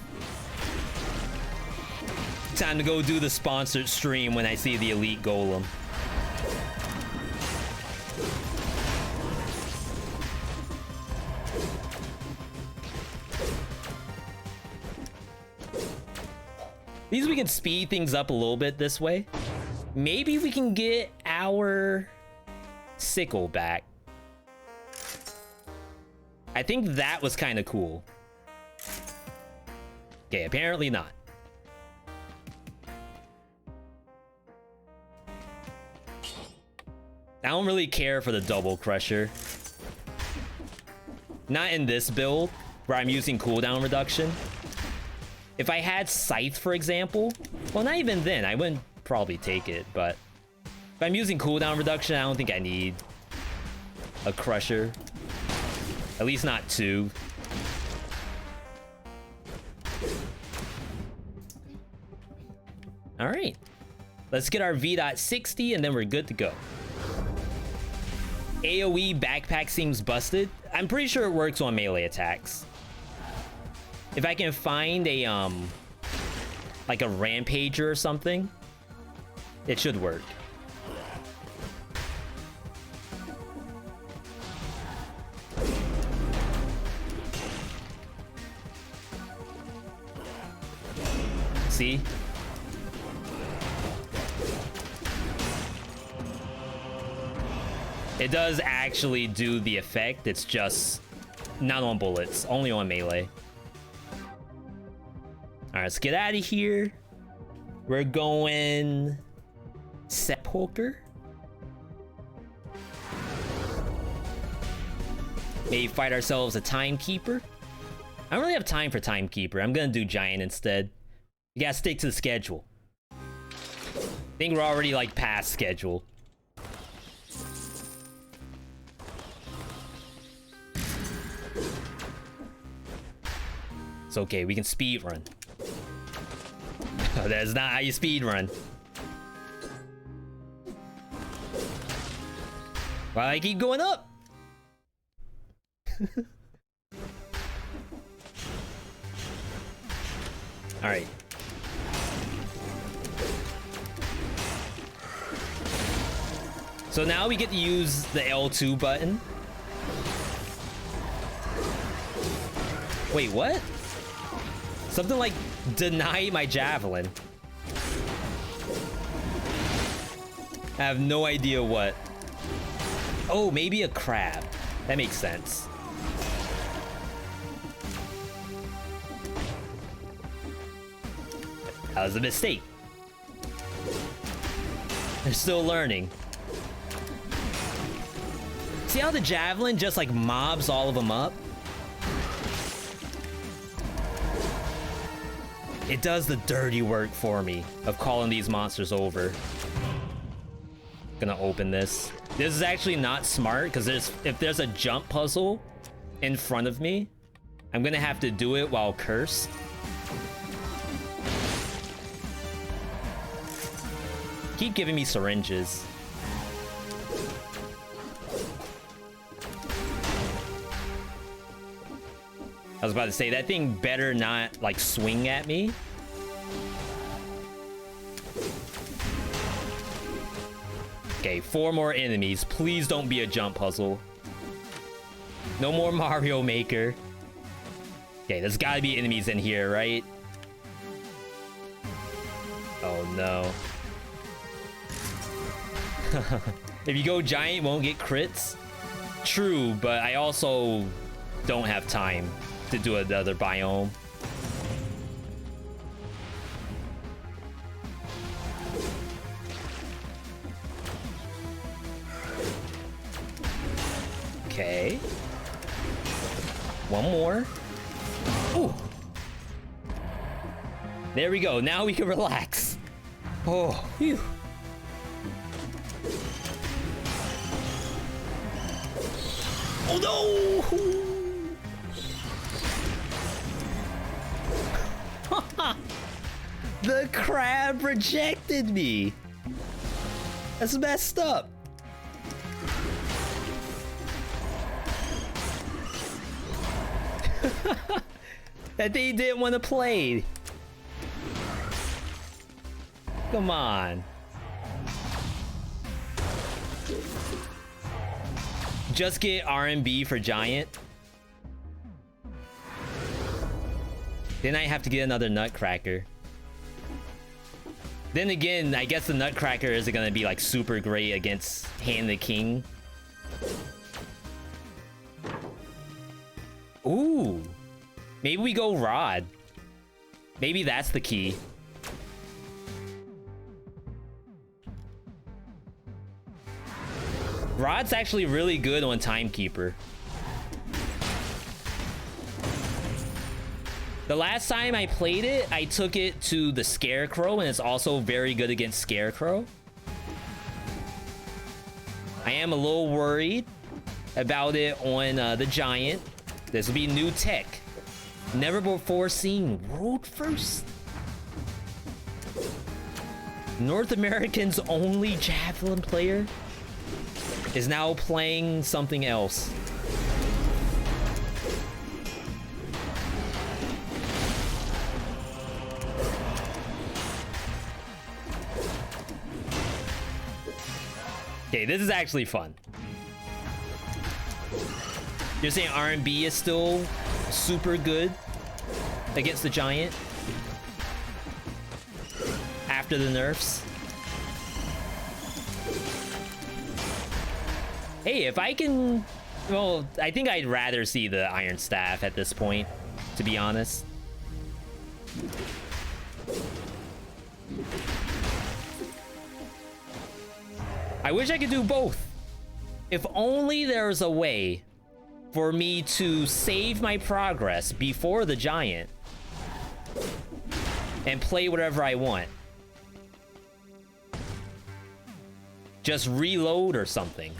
A: Time to go do the sponsored stream when I see the elite golem. These we can speed things up a little bit this way. Maybe we can get our sickle back. I think that was kind of cool. Okay, apparently not. I don't really care for the double crusher. Not in this build where I'm using cooldown reduction. If I had Scythe, for example, well, not even then, I wouldn't probably take it, but if I'm using cooldown reduction, I don't think I need a crusher. At least not two. All right, let's get our V.60 and then we're good to go. AoE backpack seems busted. I'm pretty sure it works on melee attacks. If I can find a, like a rampager or something, it should work. See? It does actually do the effect, it's just not on bullets, only on melee. All right, let's get out of here. We're going Sepulcher. Maybe fight ourselves a Timekeeper. I don't really have time for Timekeeper. I'm gonna do Giant instead. You gotta stick to the schedule. I think we're already like past schedule. It's okay, we can speed run. That's not how you speed run. Why I keep going up? All right. So now we get to use the L2 button. Wait, what? Something like deny my Javelin. I have no idea what. Oh, maybe a crab. That makes sense. That was a mistake. They're still learning. See how the Javelin just like mobs all of them up? It does the dirty work for me of calling these monsters over. Gonna open this. This is actually not smart because if there's a jump puzzle in front of me, I'm gonna have to do it while cursed. Keep giving me syringes. was about to say, that thing better not, like, swing at me. Okay, 4 more enemies. Please don't be a jump puzzle. No more Mario Maker. Okay, there's gotta be enemies in here, right? Oh, no. If you go giant, you won't get crits. True, but I also don't have time to do another biome. Okay. One more. Ooh. There we go. Now we can relax. Oh, phew. Oh no! The crab rejected me. That's messed up. That they didn't want to play. Come on. Just get R&B for giant. Then I have to get another nutcracker. Then again, I guess the nutcracker isn't gonna be like super great against Hand the King. Ooh. Maybe we go Rod. Maybe that's the key. Rod's actually really good on Timekeeper. The last time I played it, I took it to the Scarecrow, and it's also very good against Scarecrow. I am a little worried about it on the Giant. This will be new tech. Never before seen world first. North American's only Javelin player is now playing something else. Okay, this is actually fun. You're saying R&B is still super good against the Giant after the nerfs? Hey, if I can... Well, I think I'd rather see the Iron Staff at this point, to be honest. I wish I could do both. If only there was a way for me to save my progress before the Giant and play whatever I want. Just reload or something.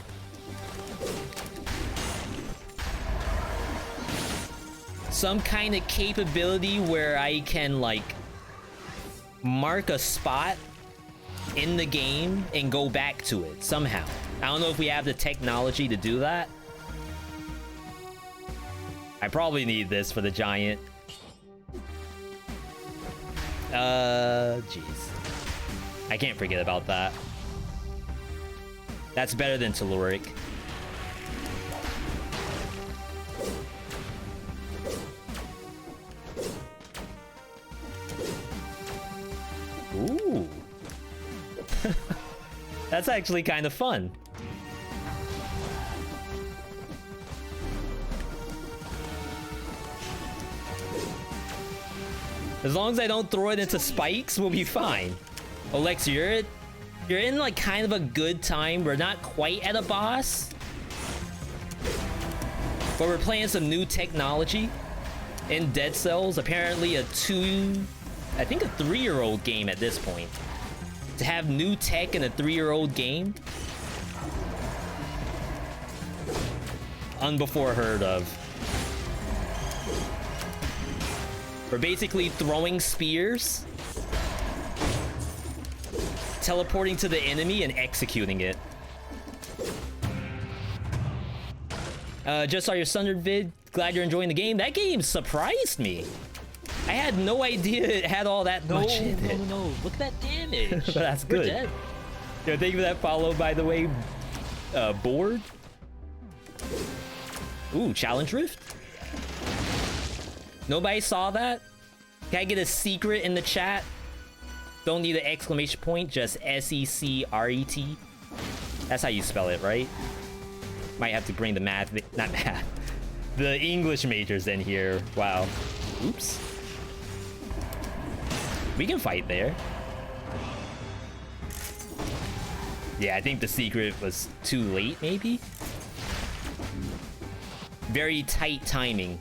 A: Some kind of capability where I can, like, mark a spot in the game and go back to it somehow. I don't know if we have the technology to do that. I probably need this for the Giant. Jeez. I can't forget about that. That's better than Telluric. Ooh. That's actually kind of fun. As long as I don't throw it into spikes, we'll be fine. Alex, you're in like kind of a good time. We're not quite at a boss, but we're playing some new technology in Dead Cells. Apparently I think a 3-year-old game at this point. To have new tech in a 3-year-old game, unbefore heard of. We're basically throwing spears, teleporting to the enemy, and executing it. Just saw your Sundered vid. glad you're enjoying the game. That game surprised me. I had no idea it had all that much in it.
B: No. Look at that damage.
A: But that's
B: We're
A: good.
B: dead.
A: Yo, thank you for that follow, by the way. Board. Ooh, challenge rift. Nobody saw that? Can I get a secret in the chat? Don't need an exclamation point, just SECRET. That's how you spell it, right? Might have to bring the not math, the English majors in here. Wow. Oops. We can fight there. Yeah, I think the secret was too late, maybe? Very tight timing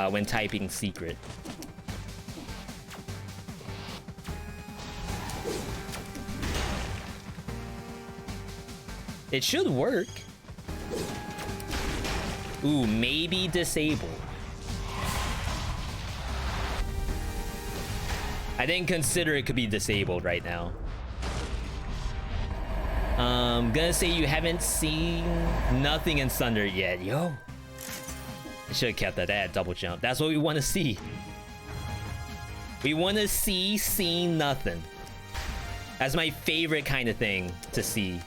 A: when typing secret. It should work. Ooh, maybe disable. I didn't consider it could be disabled right now. Gonna say you haven't seen nothing in Thunder yet, yo. I should have kept that at double jump. That's what we want to see. We want to see nothing. That's my favorite kind of thing to see.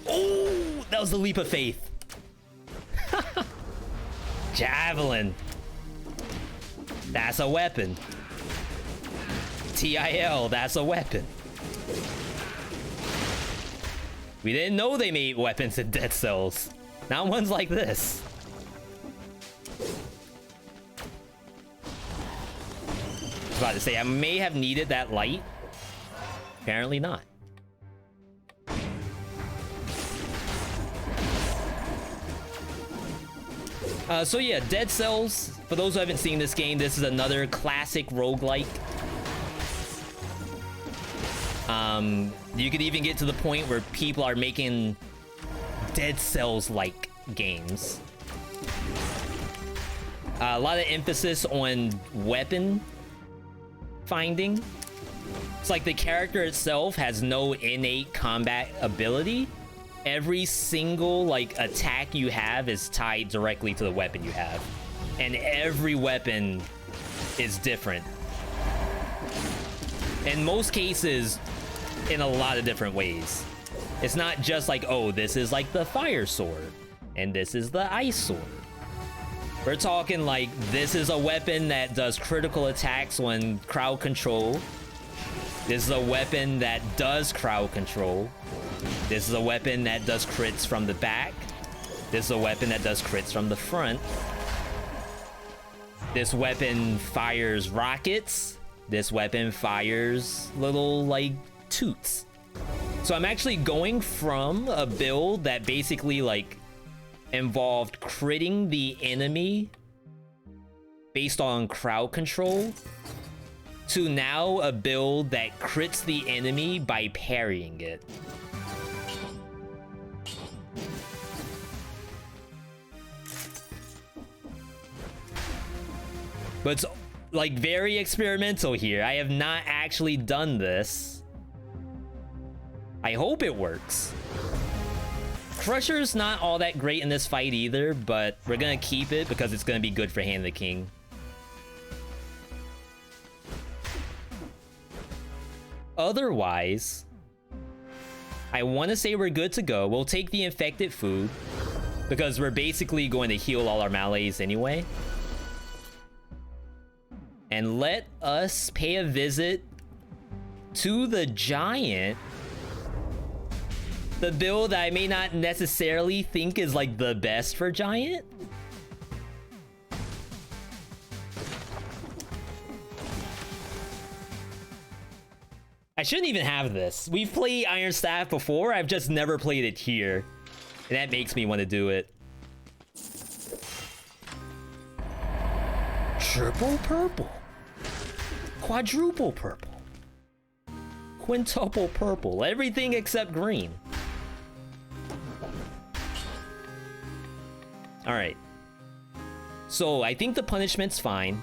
A: Oh, that was the leap of faith. Javelin. That's a weapon. TIL, that's a weapon. We didn't know they made weapons in Dead Cells. Not ones like this. I was about to say, I may have needed that light. Apparently not. So yeah, Dead Cells, for those who haven't seen this game, this is another classic roguelike. You could even get to the point where people are making Dead Cells-like games. A lot of emphasis on weapon finding. It's like the character itself has no innate combat ability. Every single like attack you have is tied directly to the weapon you have, and every weapon is different in most cases in a lot of different ways. It's not just like, oh, this is like the fire sword and this is the ice sword. We're talking like this is a weapon that does critical attacks when crowd control. This is a weapon that does crowd control. This is a weapon that does crits from the back. This is a weapon that does crits from the front. This weapon fires rockets. This weapon fires little, like, toots. So I'm actually going from a build that basically, like, involved critting the enemy based on crowd control to now a build that crits the enemy by parrying it. But it's like very experimental here. I have not actually done this. I hope it works. Crusher's not all that great in this fight either, but we're gonna keep it because it's gonna be good for Hand of the King. Otherwise, I want to say we're good to go. We'll take the infected food because we're basically going to heal all our Malaise anyway. And let us pay a visit to the giant. The build I may not necessarily think is like the best for giant. I shouldn't even have this. We've played Iron Staff before. I've just never played it here. And that makes me want to do it. Triple purple. Quadruple purple. Quintuple purple. Everything except green. Alright. So, I think the punishment's fine.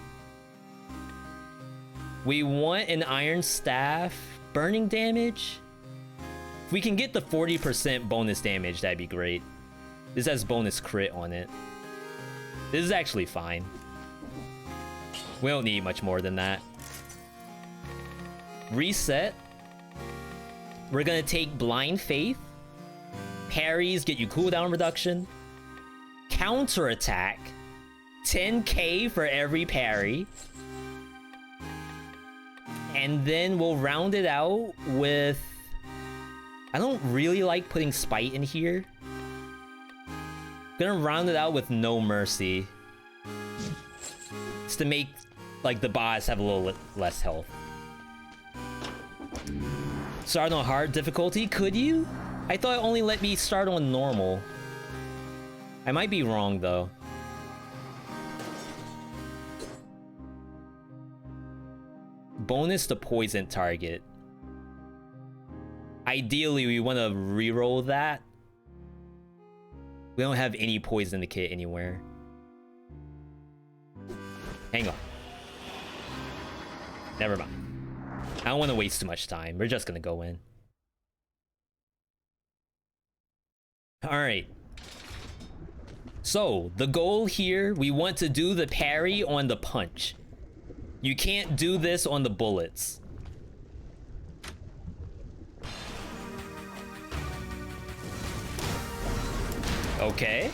A: We want an Iron Staff. Burning damage? we can get the 40% bonus damage, that'd be great. This has bonus crit on it. This is actually fine. We don't need much more than that. Reset. We're gonna take Blind Faith. Parries get you cooldown reduction. Counter attack. 10k for every parry. And then we'll round it out with... I don't really like putting Spite in here. Gonna round it out with No Mercy. Just to make, like, the boss have a little less health. Start on hard difficulty? Could you? I thought it only let me start on normal. I might be wrong, though. Bonus to poison target. Ideally, we want to reroll that. We don't have any poison in the kit anywhere. Hang on. Never mind. I don't want to waste too much time. We're just gonna go in. Alright. So, the goal here, we want to do the parry on the punch. You can't do this on the bullets. Okay.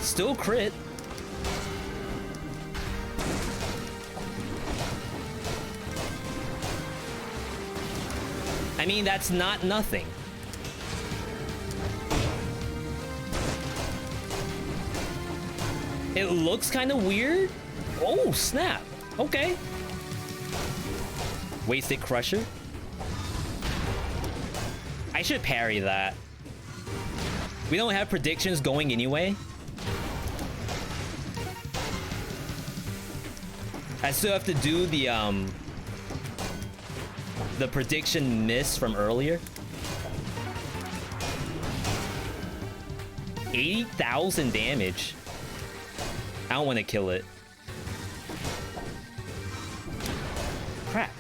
A: Still crit. I mean, that's not nothing. It looks kind of weird. Oh, snap. Okay. Wasted Crusher. I should parry that. We don't have predictions going anyway. I still have to do the prediction miss from earlier. 80,000 damage. I don't want to kill it. Crap.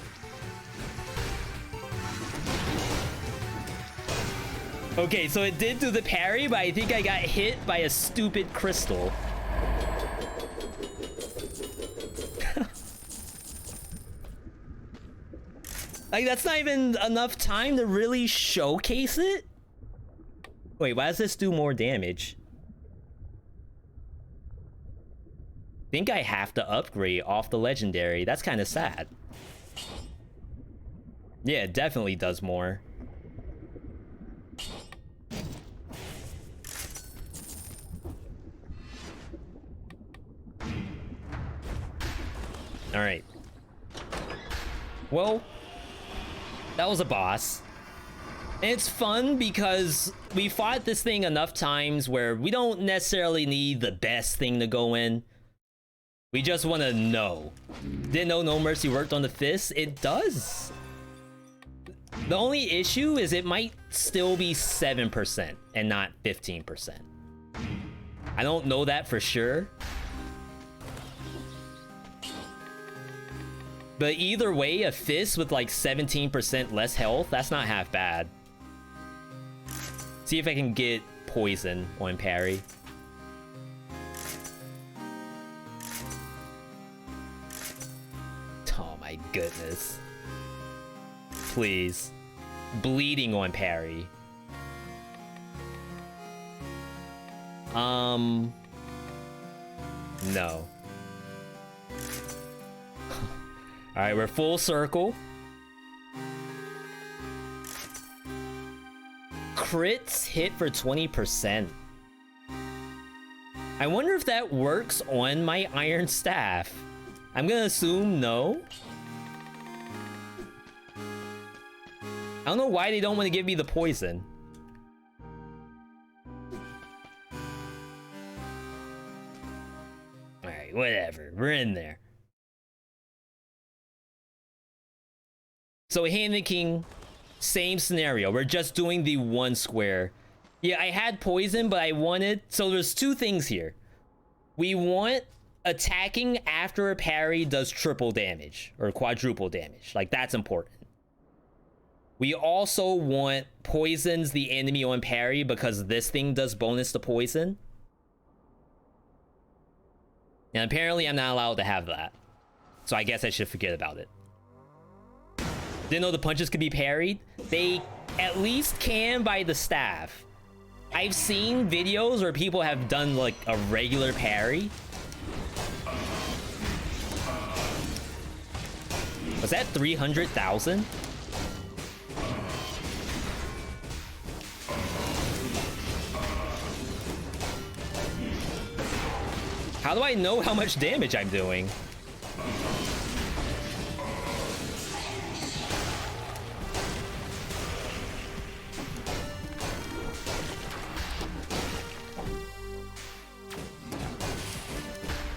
A: Okay, so it did do the parry, but I think I got hit by a stupid crystal. Like, that's not even enough time to really showcase it? Wait, why does this do more damage? I think I have to upgrade off the legendary. That's kind of sad. Yeah, it definitely does more. Alright. Well, that was a boss. And it's fun because we fought this thing enough times where we don't necessarily need the best thing to go in. We just want to know. Didn't know No Mercy worked on the fist? It does. The only issue is it might still be 7% and not 15%. I don't know that for sure. But either way, a fist with like 17% less health, that's not half bad. See if I can get poison on parry. Oh my goodness. Please. Bleeding on parry. No. Alright, we're full circle. Crits hit for 20%. I wonder if that works on my Iron Staff. I'm gonna assume no. I don't know why they don't want to give me the poison. Alright, whatever. We're in there. So Hand the King, same scenario. We're just doing the one square. Yeah, I had poison, but I wanted... So there's two things here. We want attacking after a parry does triple damage or quadruple damage. Like, that's important. We also want poisons the enemy on parry because this thing does bonus to poison. And apparently I'm not allowed to have that. So I guess I should forget about it. Didn't know the punches could be parried. They at least can by the staff. I've seen videos where people have done like a regular parry. Was that 300,000? How do I know how much damage I'm doing?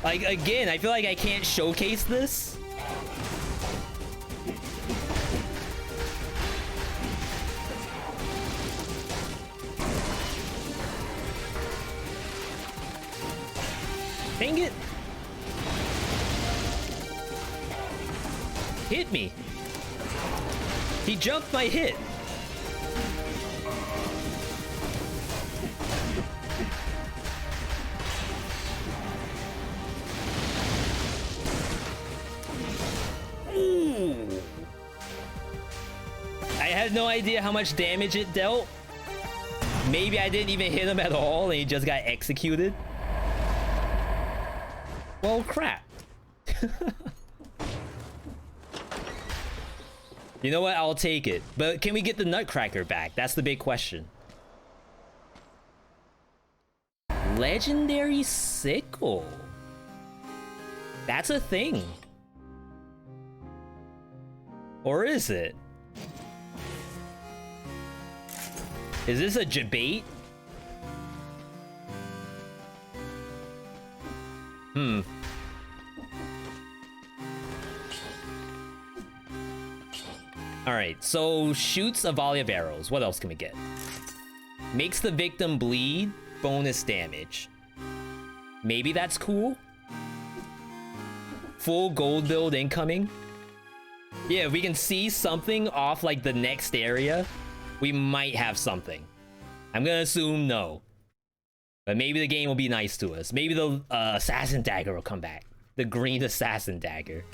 A: Like, again, I feel like I can't showcase this. Dang it. Hit me. He jumped my hit. Ooh. I had no idea how much damage it dealt. Maybe I didn't even hit him at all and he just got executed. Well, crap. You know what? I'll take it. But can we get the Nutcracker back? That's the big question. Legendary Sickle. That's a thing. Or is it? Is this a debate? Alright, so shoots a volley of arrows. What else can we get? Makes the victim bleed, bonus damage. Maybe that's cool? Full gold build incoming. Yeah, if we can see something off like the next area, we might have something. I'm gonna assume no. But maybe the game will be nice to us. Maybe the assassin dagger will come back. The green assassin dagger.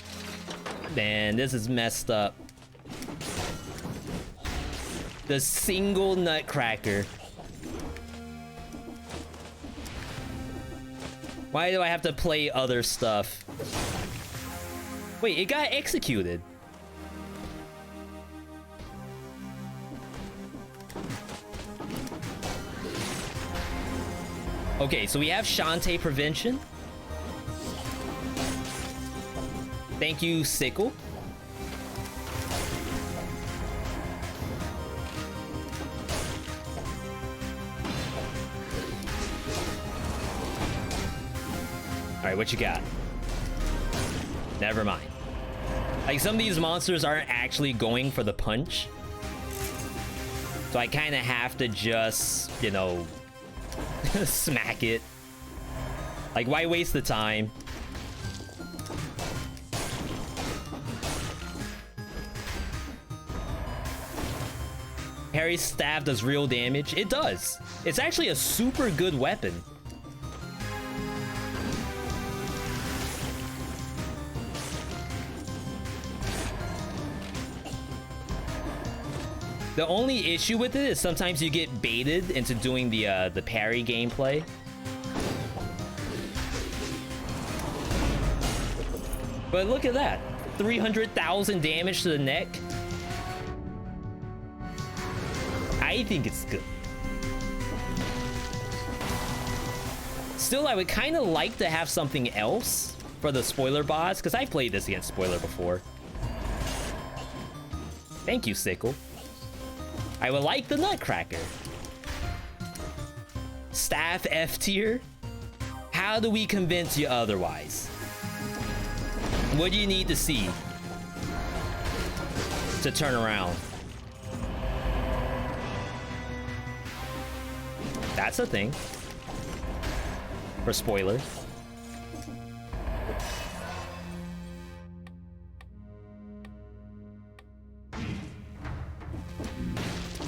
A: Man, this is messed up. The single Nutcracker. Why do I have to play other stuff? Wait, it got executed. Okay, so we have Shantae Prevention. Thank you, Sickle. Alright, what you got? Never mind. Like, some of these monsters aren't actually going for the punch. So I kind of have to just, you know, smack it. Like, why waste the time? Harry's staff does real damage. It does. It's actually a super good weapon. The only issue with it is sometimes you get baited into doing the parry gameplay. But look at that. 300,000 damage to the neck. I think it's good. Still, I would kind of like to have something else for the spoiler boss, because I played this against spoiler before. Thank you, Sickle. I would like the Nutcracker. Staff F tier? How do we convince you otherwise? What do you need to see to turn around? That's a thing. For spoilers.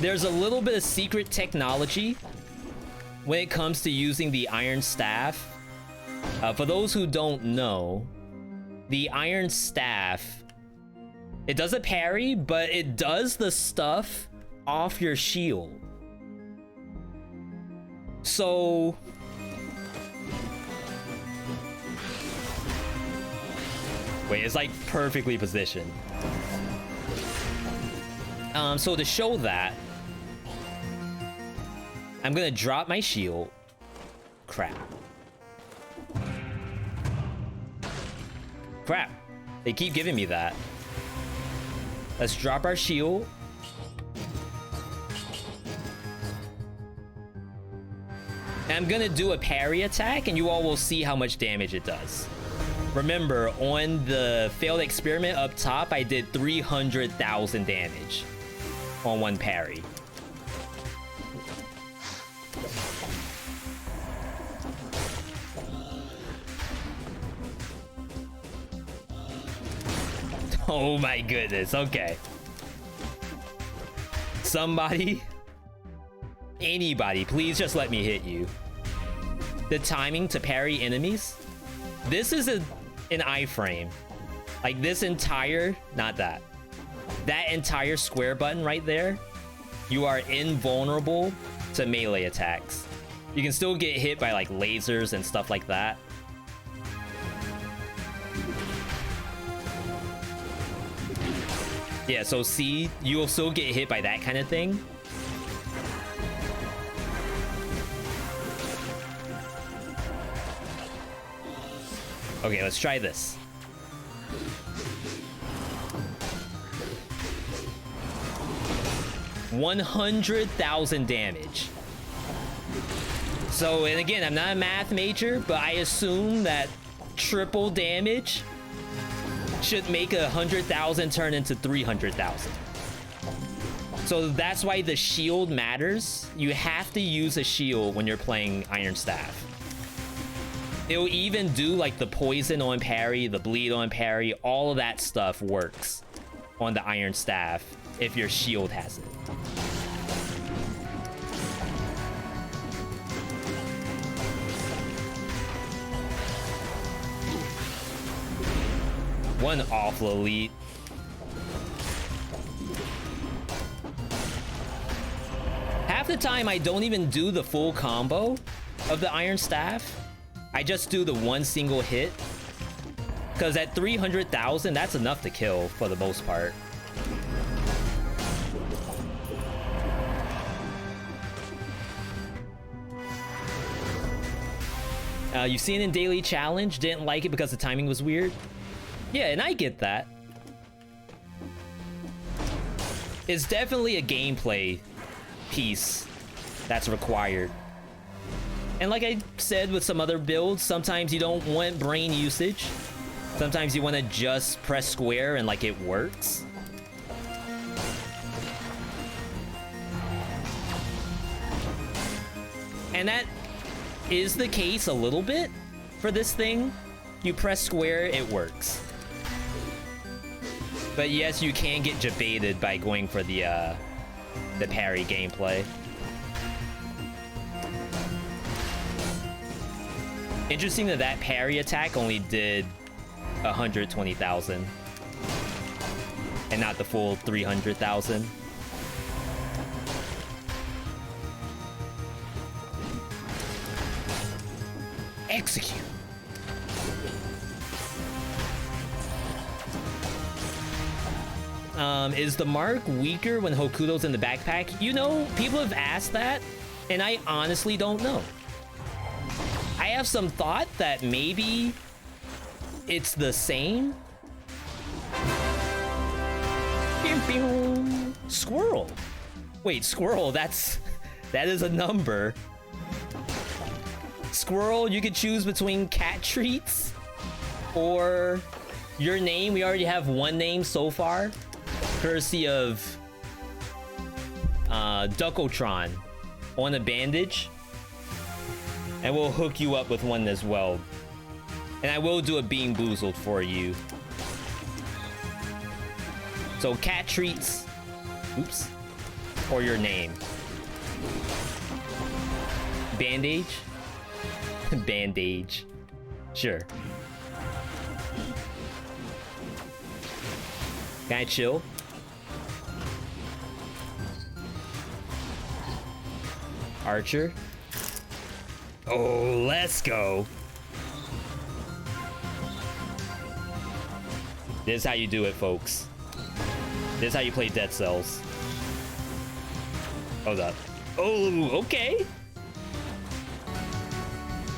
A: there's a little bit of secret technology when it comes to using the Iron Staff. For those who don't know, the Iron Staff, it does a parry, but it does the stuff off your shield. So wait, it's like perfectly positioned. So to show that, I'm gonna drop my shield. Crap. Crap. They keep giving me that. Let's drop our shield. And I'm gonna do a parry attack, and you all will see how much damage it does. Remember, on the failed experiment up top, I did 300,000 damage on one parry. Oh my goodness, okay. Somebody, anybody, please just let me hit you. The timing to parry enemies. This is an iframe. Like this entire, not that. That entire square button right there, you are invulnerable to melee attacks. You can still get hit by like lasers and stuff like that. Yeah, so see, you will still get hit by that kind of thing. Okay, let's try this. $100,000 damage. So, and again, I'm not a math major, but I assume that triple damage should make 100,000 turn into 300,000. So that's why the shield matters. You have to use a shield when you're playing Iron Staff. It'll even do like the poison on parry, the bleed on parry, all of that stuff works on the Iron Staff if your shield has it. One awful elite. Half the time I don't even do the full combo of the Iron Staff. I just do the one single hit. Because at 300,000, that's enough to kill for the most part. You've seen it in Daily Challenge, didn't like it because the timing was weird. Yeah, and I get that. It's definitely a gameplay piece that's required. And like I said with some other builds, sometimes you don't want brain usage. Sometimes you want to just press square and like it works. And that is the case a little bit for this thing. You press square, it works. But yes, you can get jebaited by going for the parry gameplay. Interesting that that parry attack only did 120,000 and not the full 300,000. Execute. Is the mark weaker when Hokuto's in the backpack? You know, people have asked that, and I honestly don't know. I have some thought that maybe it's the same. Squirrel. Wait, squirrel, that is a number. Squirrel, you could choose between cat treats or your name. We already have one name so far, courtesy of Duckotron on a bandage. And we'll hook you up with one as well. And I will do a Bean Boozled for you. So cat treats. Oops. or your name? Bandage? Bandage. Sure. Can I chill? Archer? Oh, let's go. This is how you do it, folks. This is how you play Dead Cells. Hold up. Oh, okay.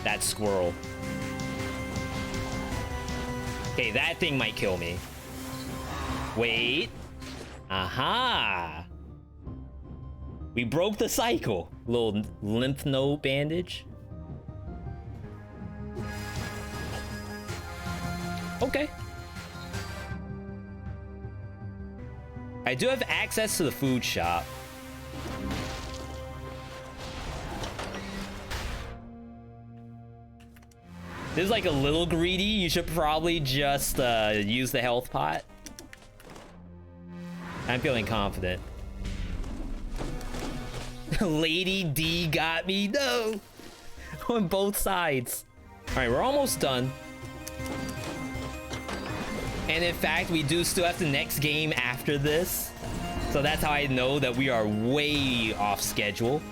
A: That squirrel. Okay, that thing might kill me. Wait. Aha. We broke the cycle. Little lymph node bandage. Okay. I do have access to the food shop. This is like a little greedy. You should probably just use the health pot. I'm feeling confident. Lady D got me. No! On both sides. Alright, we're almost done. And in fact, we do still have the next game after this. So that's how I know that we are way off schedule.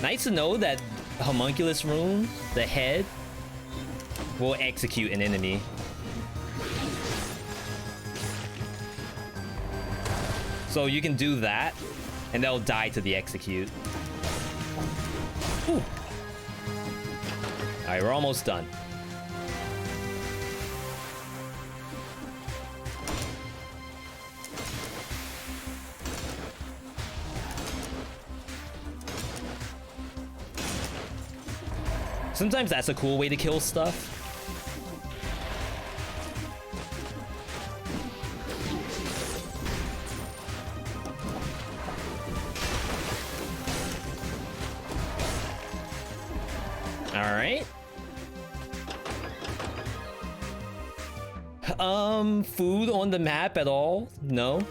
A: Nice to know that homunculus rune, the head, will execute an enemy. So you can do that, and they'll die to the execute. Ooh. Alright, we're almost done. Sometimes that's a cool way to kill stuff. All right. Food on the map at all? No.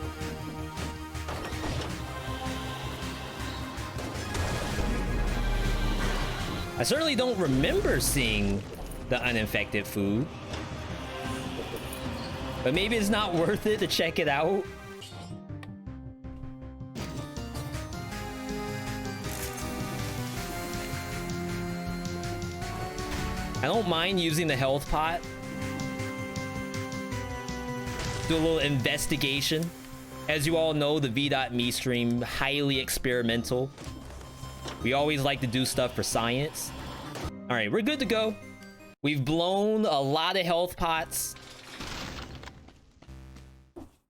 A: I certainly don't remember seeing the uninfected food. But maybe it's not worth it to check it out. I don't mind using the health pot. Do a little investigation. As you all know, the VeeDotMe stream, highly experimental. We always like to do stuff for science. All right, we're good to go. We've blown a lot of health pots.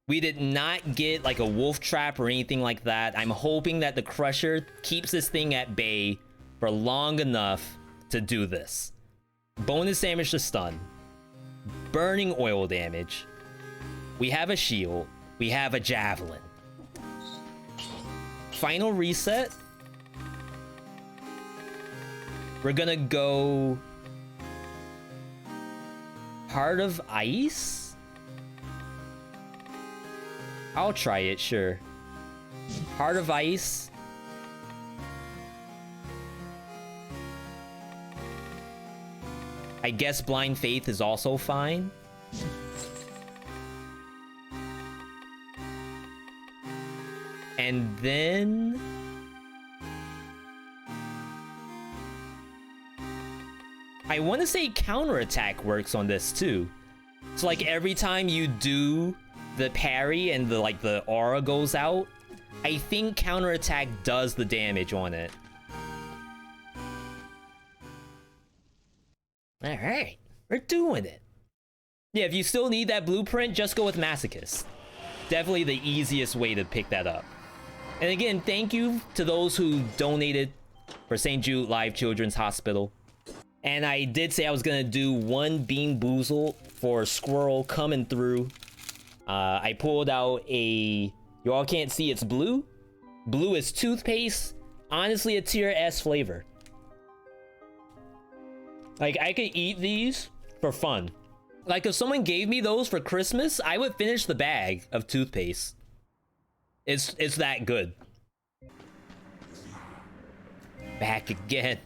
A: We did not get like a wolf trap or anything like that. I'm hoping that the Crusher keeps this thing at bay for long enough to do this. Bonus damage to stun. Burning oil damage. We have a shield. We have a javelin. Final reset. We're gonna go Heart of Ice? I'll try it, sure. Heart of Ice. I guess Blind Faith is also fine. And then I want to say counterattack works on this too. So like every time you do the parry and the aura goes out, I think counterattack does the damage on it. All right, we're doing it. Yeah, if you still need that blueprint, just go with Masochist. Definitely the easiest way to pick that up. And again, thank you to those who donated for St. Jude Live Children's Hospital. And I did say I was gonna do one Bean Boozled for Squirrel coming through. I pulled out a... You all can't see it's blue. Blue is toothpaste. Honestly, a tier S flavor. Like, I could eat these for fun. Like, if someone gave me those for Christmas, I would finish the bag of toothpaste. It's that good. Back again.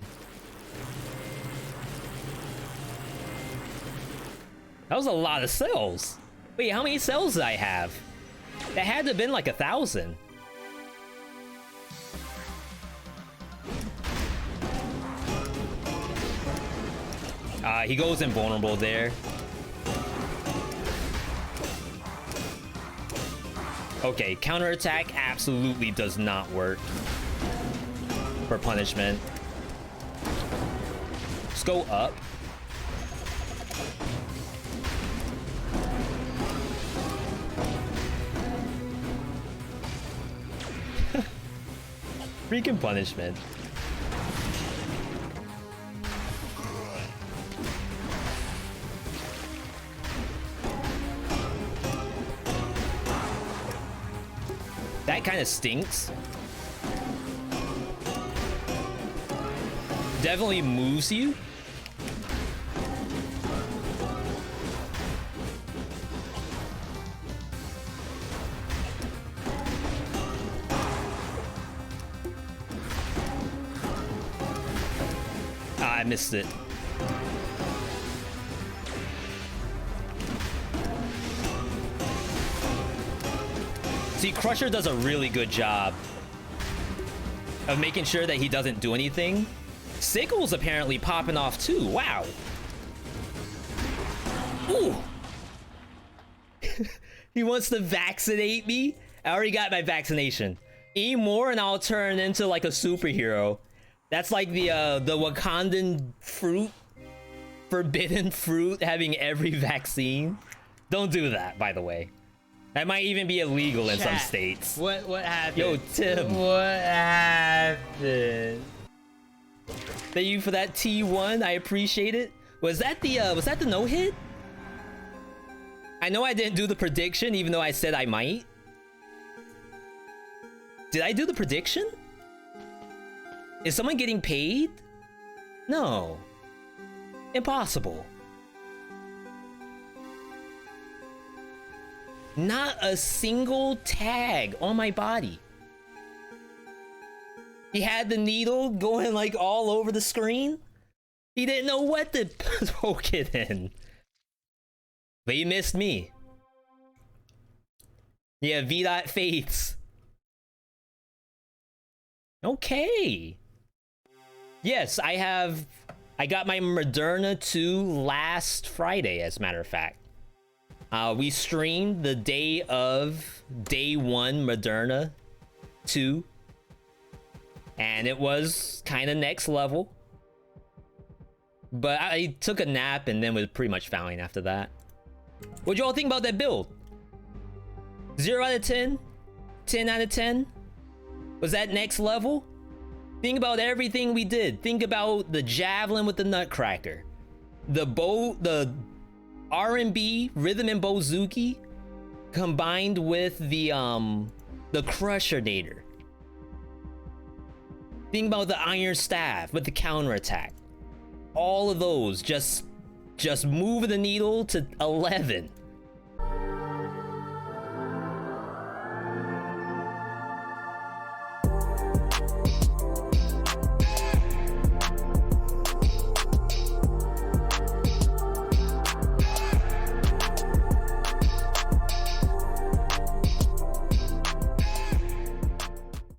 A: That was a lot of cells. Wait, how many cells did I have? That had to have been like 1,000. He goes invulnerable there. Okay, counterattack absolutely does not work for punishment. Let's go up. Freaking punishment. That kind of stinks. Definitely moves you. Ah, I missed it. See, Crusher does a really good job of making sure that he doesn't do anything. Sickle's apparently popping off too. Wow. Ooh. He wants to vaccinate me? I already got my vaccination. Eat more and I'll turn into like a superhero. That's like the Wakandan fruit. Forbidden fruit having every vaccine. Don't do that, by the way. That might even be illegal in some states.
B: What happened?
A: Yo, Tim.
B: What happened?
A: Thank you for that T1. I appreciate it. Was that the no hit? I know I didn't do the prediction, even though I said I might. Did I do the prediction? Is someone getting paid? No. Impossible. Not a single tag on my body. He had the needle going like all over the screen. He didn't know what to poke it in. But he missed me. Yeah, VeeDot faiths. Okay. Yes, I got my Moderna 2 last Friday, as a matter of fact. We streamed the day of day 1 Moderna 2. And it was kind of next level. But I took a nap and then was pretty much fine after that. What'd y'all think about that build? 0 out of 10? 10 out of 10? Was that next level? Think about everything we did. Think about the Javelin with the Nutcracker. The bow, the R&B Rhythm and Bozuki combined with the Crushernator. Think about the Iron Staff with the counterattack. All of those just moving the needle to 11.